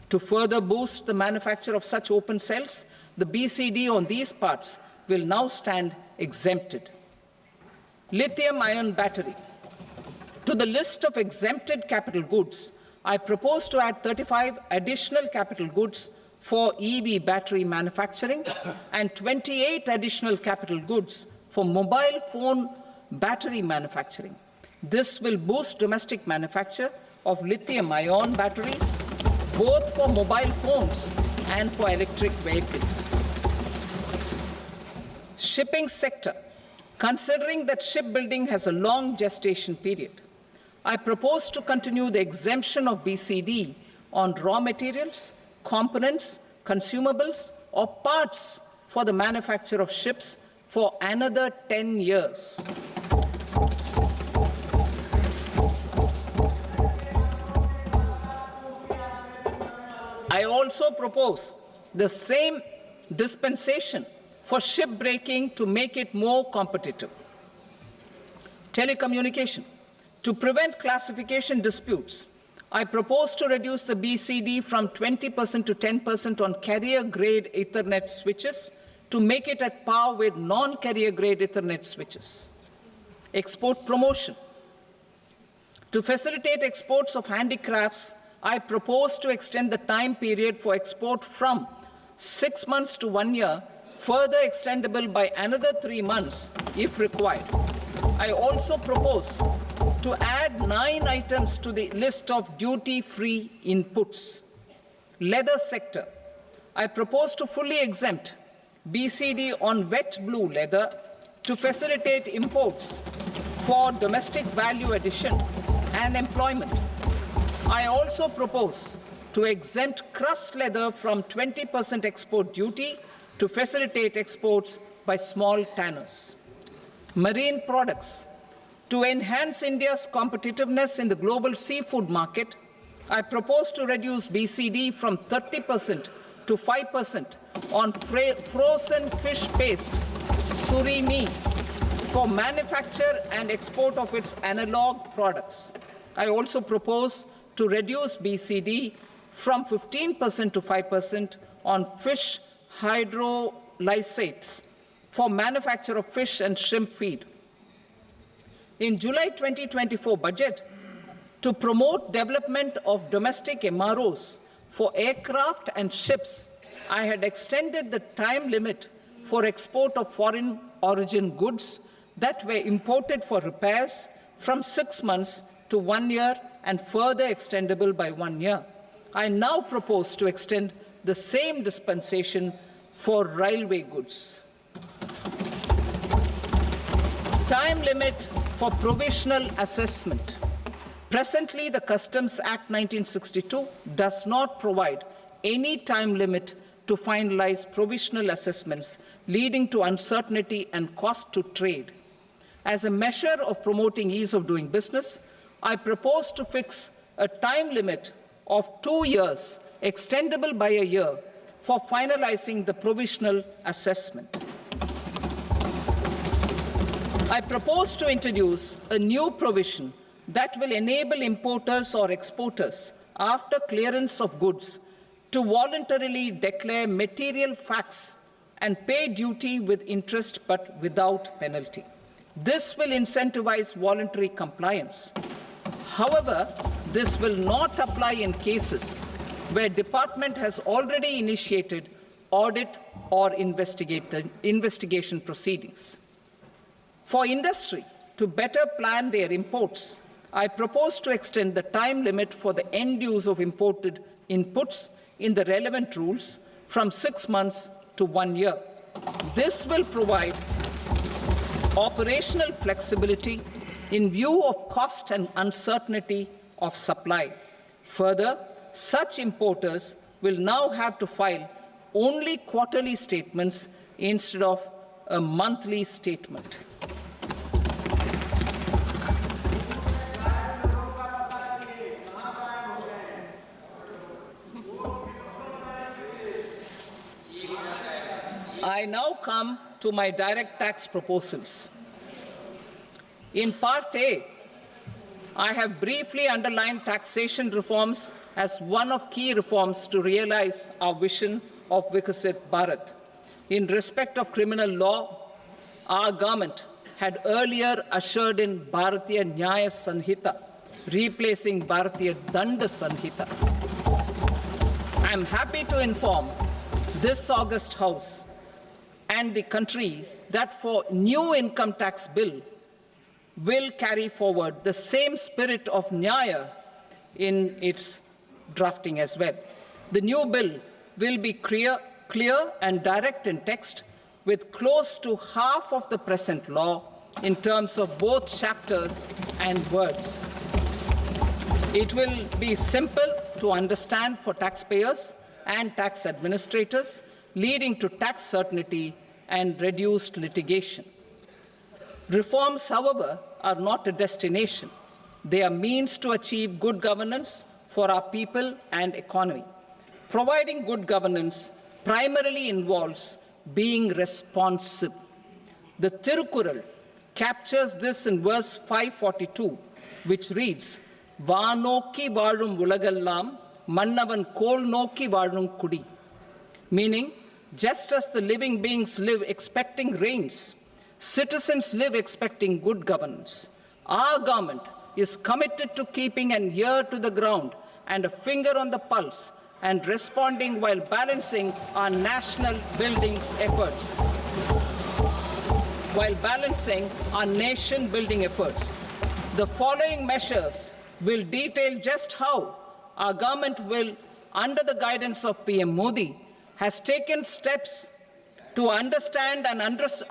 To further boost the manufacture of such open cells, the BCD on these parts will now stand exempted. Lithium-ion battery. To the list of exempted capital goods, I propose to add 35 additional capital goods for EV battery manufacturing and 28 additional capital goods for mobile phone battery manufacturing. This will boost domestic manufacture of lithium-ion batteries, both for mobile phones and for electric vehicles. Shipping sector. Considering that shipbuilding has a long gestation period, I propose to continue the exemption of BCD on raw materials, components, consumables, or parts for the manufacture of ships for another 10 years. I also propose the same dispensation for shipbreaking to make it more competitive. Telecommunication. To prevent classification disputes, I propose to reduce the BCD from 20% to 10% on carrier-grade Ethernet switches to make it at par with non-carrier-grade Ethernet switches. Export promotion. To facilitate exports of handicrafts, I propose to extend the time period for export from 6 months to 1 year, further extendable by another 3 months if required. I also propose to add 9 items to the list of duty-free inputs. Leather sector. I propose to fully exempt BCD on wet blue leather to facilitate imports for domestic value addition and employment. I also propose to exempt crust leather from 20% export duty to facilitate exports by small tanners. Marine products. To enhance India's competitiveness in the global seafood market, I propose to reduce BCD from 30% to 5% on frozen fish paste, surimi, for manufacture and export of its analog products. I also propose to reduce BCD from 15% to 5% on fish hydrolysates for manufacture of fish and shrimp feed. In July 2024 budget, to promote development of domestic MROs for aircraft and ships, I had extended the time limit for export of foreign origin goods that were imported for repairs from 6 months to 1 year and further extendable by 1 year. I now propose to extend the same dispensation for railway goods. Time limit for provisional assessment. Presently, the Customs Act 1962 does not provide any time limit to finalize provisional assessments, leading to uncertainty and cost to trade. As a measure of promoting ease of doing business, I propose to fix a time limit of 2 years, extendable by a year, for finalizing the provisional assessment. I propose to introduce a new provision that will enable importers or exporters, after clearance of goods, to voluntarily declare material facts and pay duty with interest but without penalty. This will incentivize voluntary compliance. However, this will not apply in cases where department has already initiated audit or investigation proceedings. For industry to better plan their imports, I propose to extend the time limit for the end use of imported inputs in the relevant rules from 6 months to 1 year. This will provide operational flexibility in view of cost and uncertainty of supply. Further, such importers will now have to file only quarterly statements instead of a monthly statement. I now come to my direct tax proposals. In Part A, I have briefly underlined taxation reforms as one of key reforms to realize our vision of Vikasit Bharat. In respect of criminal law, our government had earlier ushered in Bharatiya Nyaya Sanhita, replacing Bharatiya Danda Sanhita. I am happy to inform this august House and the country that for new income tax bill, will carry forward the same spirit of Nyaya in its drafting as well. The new bill will be clear and direct in text, with close to half of the present law in terms of both chapters and words. It will be simple to understand for taxpayers and tax administrators, leading to tax certainty and reduced litigation. Reforms, however, are not a destination. They are means to achieve good governance for our people and economy. Providing good governance primarily involves being responsive. The Tirukural captures this in verse 542, which reads, "Vaanokki vaazhum ulagallam, mannavan kol nokki vaazhum kudi," meaning, just as the living beings live expecting rains, citizens live expecting good governance. Our government is committed to keeping an ear to the ground and a finger on the pulse and responding while balancing our national building efforts. The following measures will detail just how our government will, under the guidance of PM Modi, has taken steps to understand and address.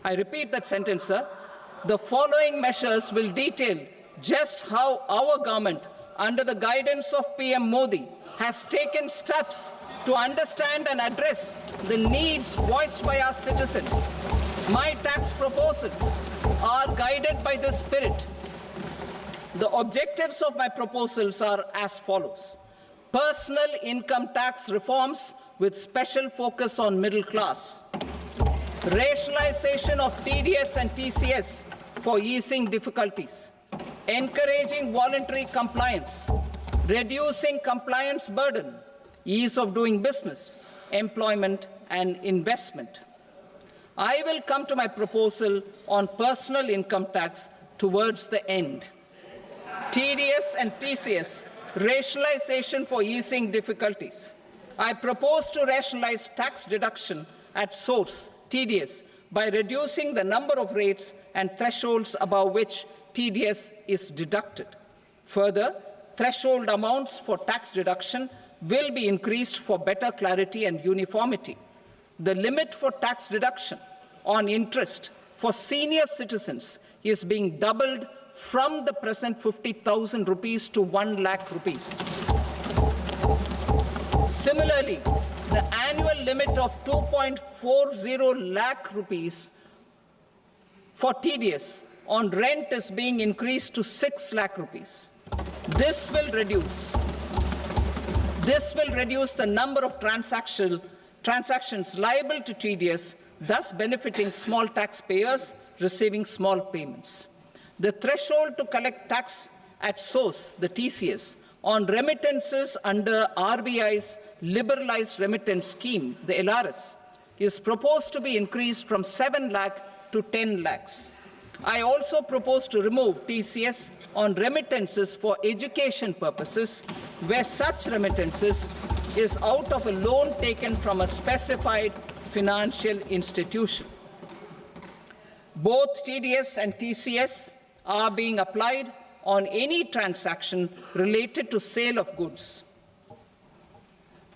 I repeat that sentence, sir. The following measures will detail just how our government, under the guidance of PM Modi, has taken steps to understand and address the needs voiced by our citizens. My tax proposals are guided by this spirit. The objectives of my proposals are as follows: personal income tax reforms with special focus on middle class, rationalization of TDS and TCS for easing difficulties, encouraging voluntary compliance, reducing compliance burden, ease of doing business, employment and investment. I will come to my proposal on personal income tax towards the end. TDS and TCS, rationalization for easing difficulties. I propose to rationalize tax deduction at source, TDS, by reducing the number of rates and thresholds above which TDS is deducted. Further, threshold amounts for tax deduction will be increased for better clarity and uniformity. The limit for tax deduction on interest for senior citizens is being doubled from the present 50,000 rupees to 1 lakh rupees. Similarly, the annual limit of 2.40 lakh rupees for TDS on rent is being increased to 6 lakh rupees. This will reduce the number of transactions liable to TDS, thus benefiting small taxpayers receiving small payments. The threshold to collect tax at source, the TCS, on remittances under RBI's liberalized remittance scheme, the LRS, is proposed to be increased from 7 lakh to 10 lakhs. I also propose to remove TCS on remittances for education purposes, where such remittances is out of a loan taken from a specified financial institution. Both TDS and TCS are being applied on any transaction related to sale of goods.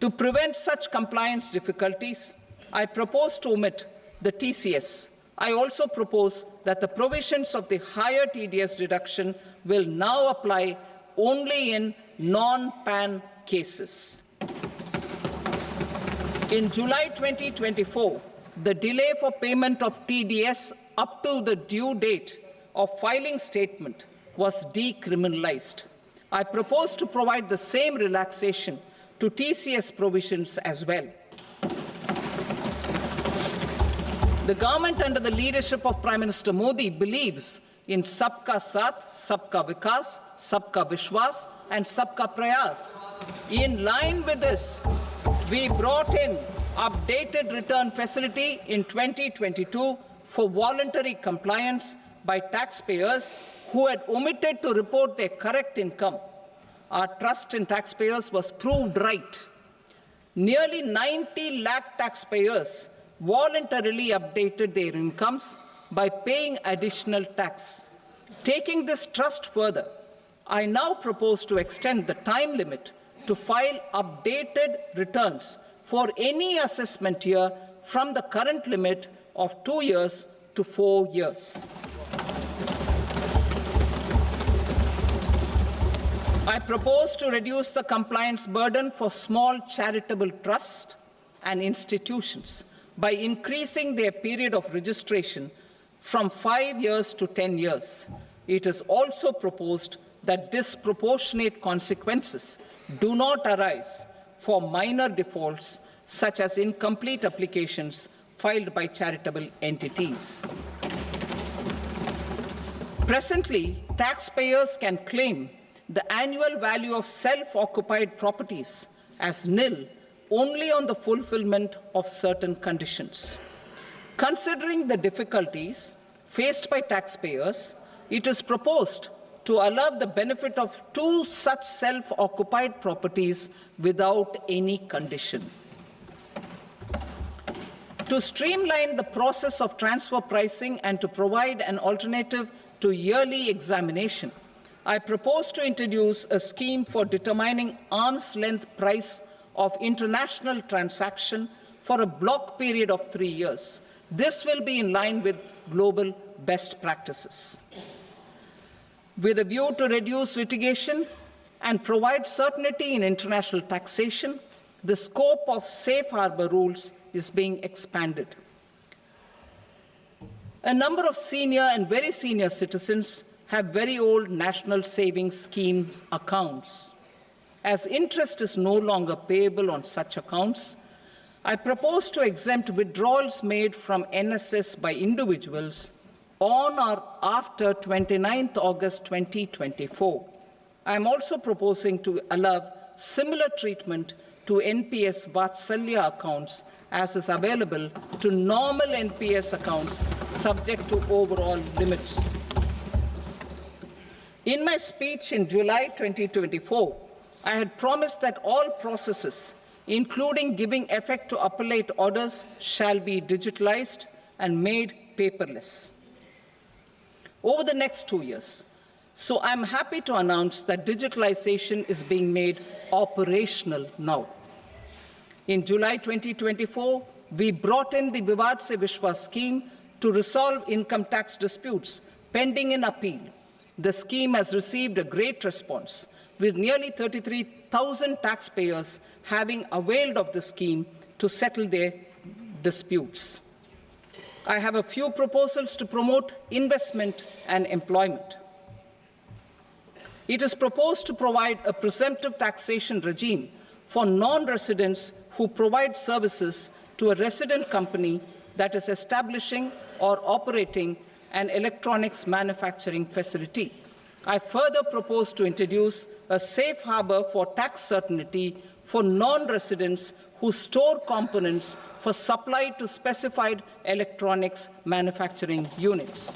To prevent such compliance difficulties, I propose to omit the TCS. I also propose that the provisions of the higher TDS deduction will now apply only in non-PAN cases. In July 2024, the delay for payment of TDS up to the due date of filing statement was decriminalized. I propose to provide the same relaxation to TCS provisions as well. The government under the leadership of Prime Minister Modi believes in Sabka Saath, Sabka Vikas, Sabka Vishwas and Sabka Prayas. In line with this, we brought in updated return facility in 2022 for voluntary compliance by taxpayers who had omitted to report their correct income. Our trust in taxpayers was proved right. Nearly 90 lakh taxpayers voluntarily updated their incomes by paying additional tax. Taking this trust further, I now propose to extend the time limit to file updated returns for any assessment year from the current limit of 2 years to 4 years. I propose to reduce the compliance burden for small charitable trusts and institutions by increasing their period of registration from 5 years to 10 years. It is also proposed that disproportionate consequences do not arise for minor defaults, such as incomplete applications filed by charitable entities. Presently, taxpayers can claim the annual value of self-occupied properties as nil only on the fulfillment of certain conditions. Considering the difficulties faced by taxpayers, it is proposed to allow the benefit of 2 such self-occupied properties without any condition. To streamline the process of transfer pricing and to provide an alternative to yearly examination, I propose to introduce a scheme for determining arm's length price of international transaction for a block period of 3 years. This will be in line with global best practices. With a view to reduce litigation and provide certainty in international taxation, the scope of safe harbor rules is being expanded. A number of senior and very senior citizens have very old national savings schemes accounts. As interest is no longer payable on such accounts, I propose to exempt withdrawals made from NSS by individuals on or after 29th August 2024. I am also proposing to allow similar treatment to NPS Vatsalya accounts as is available to normal NPS accounts subject to overall limits. In my speech in July 2024, I had promised that all processes, including giving effect to appellate orders, shall be digitalized and made paperless over the next 2 years. So I'm happy to announce that digitalization is being made operational now. In July 2024, we brought in the Vivad Se Vishwas scheme to resolve income tax disputes pending in appeal. The scheme has received a great response, with nearly 33,000 taxpayers having availed of the scheme to settle their disputes. I have a few proposals to promote investment and employment. It is proposed to provide a presumptive taxation regime for non-residents who provide services to a resident company that is establishing or operating an electronics manufacturing facility. I further propose to introduce a safe harbor for tax certainty for non-residents who store components for supply to specified electronics manufacturing units.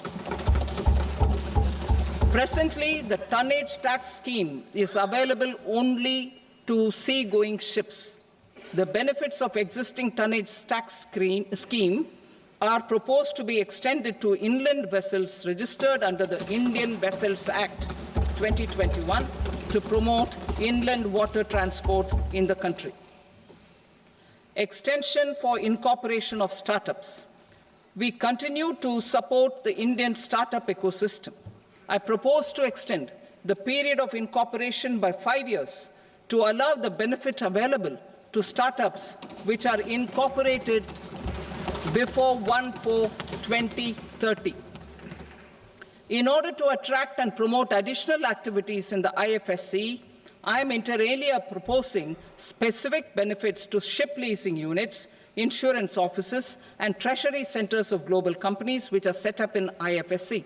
Presently, the tonnage tax scheme is available only to sea-going ships. The benefits of existing tonnage tax scheme are proposed to be extended to inland vessels registered under the Indian Vessels Act 2021 to promote inland water transport in the country. Extension for incorporation of startups. We continue to support the Indian startup ecosystem. I propose to extend the period of incorporation by 5 years to allow the benefit available to startups which are incorporated before 1/4/2030. In order to attract and promote additional activities in the IFSC, I am inter alia proposing specific benefits to ship leasing units, insurance offices, and treasury centers of global companies which are set up in IFSC.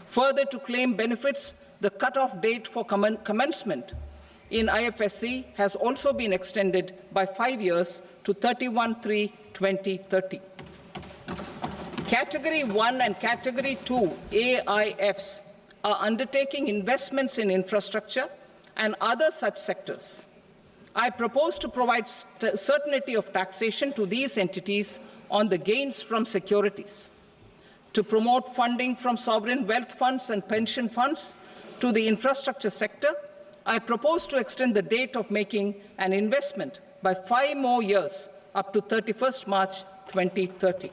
Further, to claim benefits, the cut-off date for commencement in IFSC has also been extended by 5 years to 31/3/2030. Category 1 and Category 2 AIFs are undertaking investments in infrastructure and other such sectors. I propose to provide certainty of taxation to these entities on the gains from securities, to promote funding from sovereign wealth funds and pension funds to the infrastructure sector. I propose to extend the date of making an investment by 5 more years up to 31st March 2030.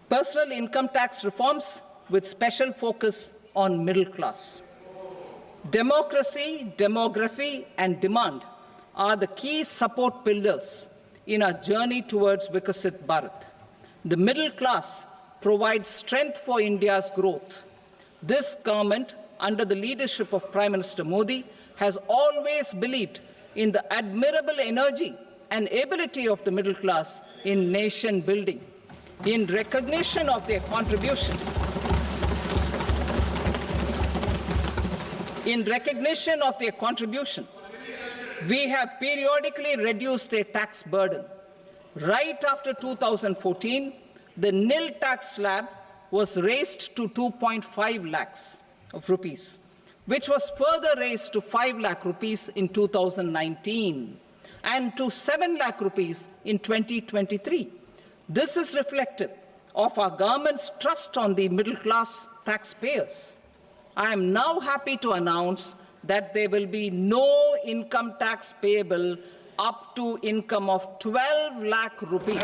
Personal income tax reforms with special focus on middle class. Democracy, demography, and demand are the key support pillars in our journey towards Vikasit Bharat. The middle class provides strength for India's growth. This government, under the leadership of Prime Minister Modi, has always believed in the admirable energy and ability of the middle class in nation building. In recognition of their contribution, we have periodically reduced their tax burden. Right after 2014, the nil tax slab was raised to 2.5 lakhs of rupees, which was further raised to 5 lakh rupees in 2019 and to 7 lakh rupees in 2023. This is reflective of our government's trust on the middle-class taxpayers. I am now happy to announce that there will be no income tax payable up to income of 12 lakh rupees.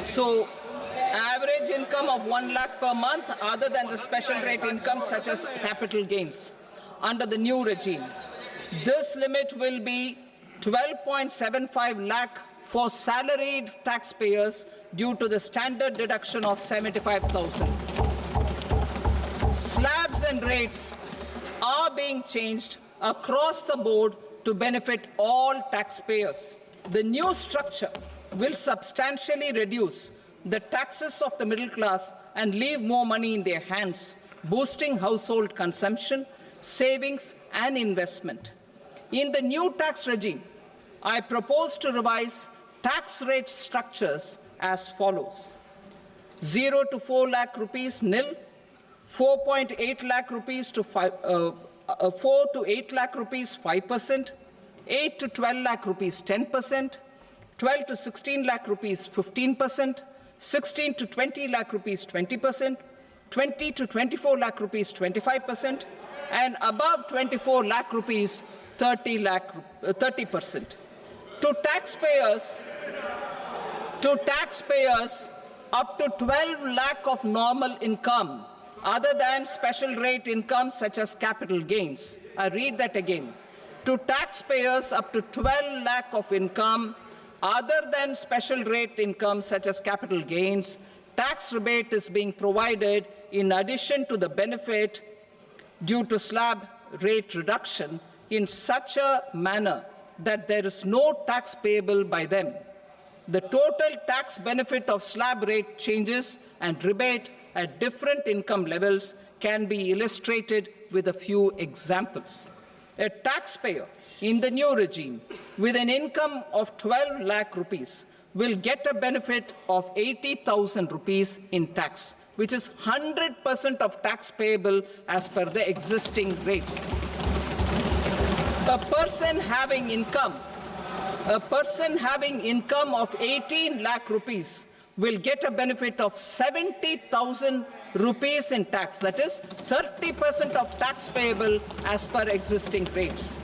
So, average income of 1 lakh per month, other than the special rate income such as capital gains, under the new regime. This limit will be 12.75 lakh for salaried taxpayers due to the standard deduction of 75,000. Slabs and rates are being changed across the board to benefit all taxpayers. The new structure will substantially reduce the taxes of the middle class and leave more money in their hands, boosting household consumption, savings, and investment. In the new tax regime, I propose to revise tax rate structures as follows: 0 to 4 lakh rupees nil, 4.8 lakh rupees to 4 to 8 lakh rupees 5%, 8 to 12 lakh rupees 10%, 12 to 16 lakh rupees 15%, 16 to 20 lakh rupees 20%, 20 to 24 lakh rupees 25%, and above 24 lakh rupees 30%. To taxpayers up to 12 lakh of normal income, other than special rate income such as capital gains. I read that again. To taxpayers up to 12 lakh of income, other than special rate income such as capital gains, tax rebate is being provided in addition to the benefit due to slab rate reduction in such a manner that there is no tax payable by them. The total tax benefit of slab rate changes and rebate at different income levels can be illustrated with a few examples. A taxpayer in the new regime with an income of 12 lakh rupees will get a benefit of 80,000 rupees in tax, which is 100% of tax payable as per the existing rates. A person having income of 18 lakh rupees will get a benefit of 70,000 rupees in tax, that is 30% of tax payable as per existing rates.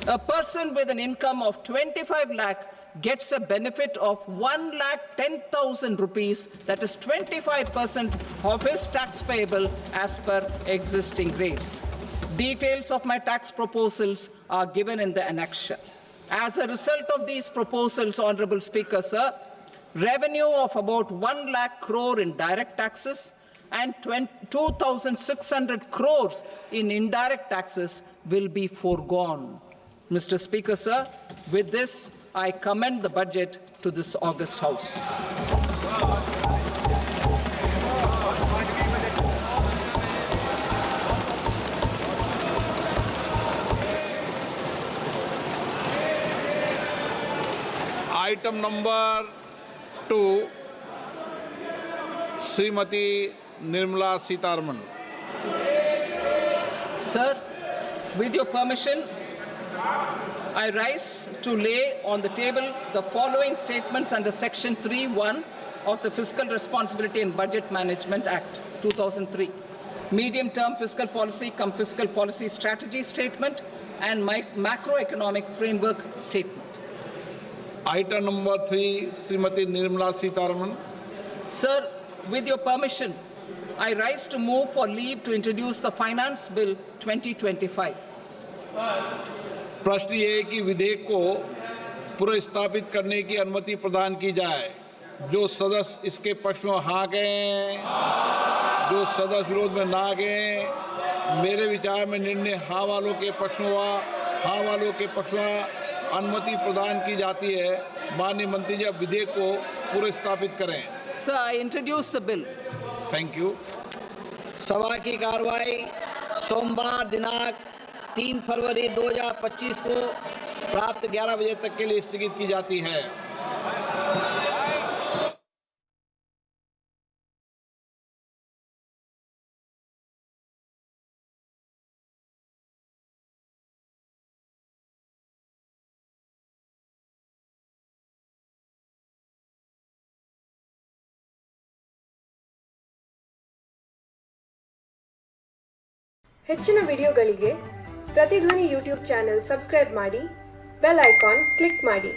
A person with an income of 25 lakh gets a benefit of 1,10,000 rupees, that is 25% of his tax payable as per existing rates. Details of my tax proposals are given in the annexure. As a result of these proposals, Honorable Speaker, sir, revenue of about 1 lakh crore in direct taxes and 2,600 crores in indirect taxes will be foregone. Mr. Speaker, sir, with this, I commend the budget to this august House. Item number 2, Srimati Nirmala Sitharaman. Sir, with your permission, I rise to lay on the table the following statements under Section 3(1) of the Fiscal Responsibility and Budget Management Act 2003, Medium-Term Fiscal Policy cum Fiscal Policy Strategy Statement and Macroeconomic Framework Statement. Item number 3, Srimati Nirmala Sitharaman. Sir, with your permission, I rise to move for leave to introduce the Finance Bill 2025. प्रश्न ये है कि विधेयक को पुनर्स्थापित करने की अनुमति प्रदान की जाए। जो सदस्य इसके पक्ष में हाँ कहें, जो सदस्य विरोध में ना कहें। मेरे विचार में निर्णय हाँ वालों के पक्ष में हुआ, हाँ वालों के पक्ष में अनुमति प्रदान की जाती है। माननीय मंत्री जी, अब विधेयक को पुनर्स्थापित करें। Sir, I introduce the bill. Thank you. सभा की कार्रवाई सोमवार दिनांक 3 फरवरी 2025 को प्राप्त 11 बजे तक के लिए स्थगित की जाती है। ಹೆಚ್ಚಿನ ವಿಡಿಯೋಗಳಿಗೆ ಪ್ರತಿಧ್ವನಿ ಯೂಟ್ಯೂಬ್ ಚಾನೆಲ್ ಸಬ್ಸ್ಕ್ರೈಬ್ ಮಾಡಿ, ಬೆಲ್ ಐಕಾನ್ ಕ್ಲಿಕ್ ಮಾಡಿ.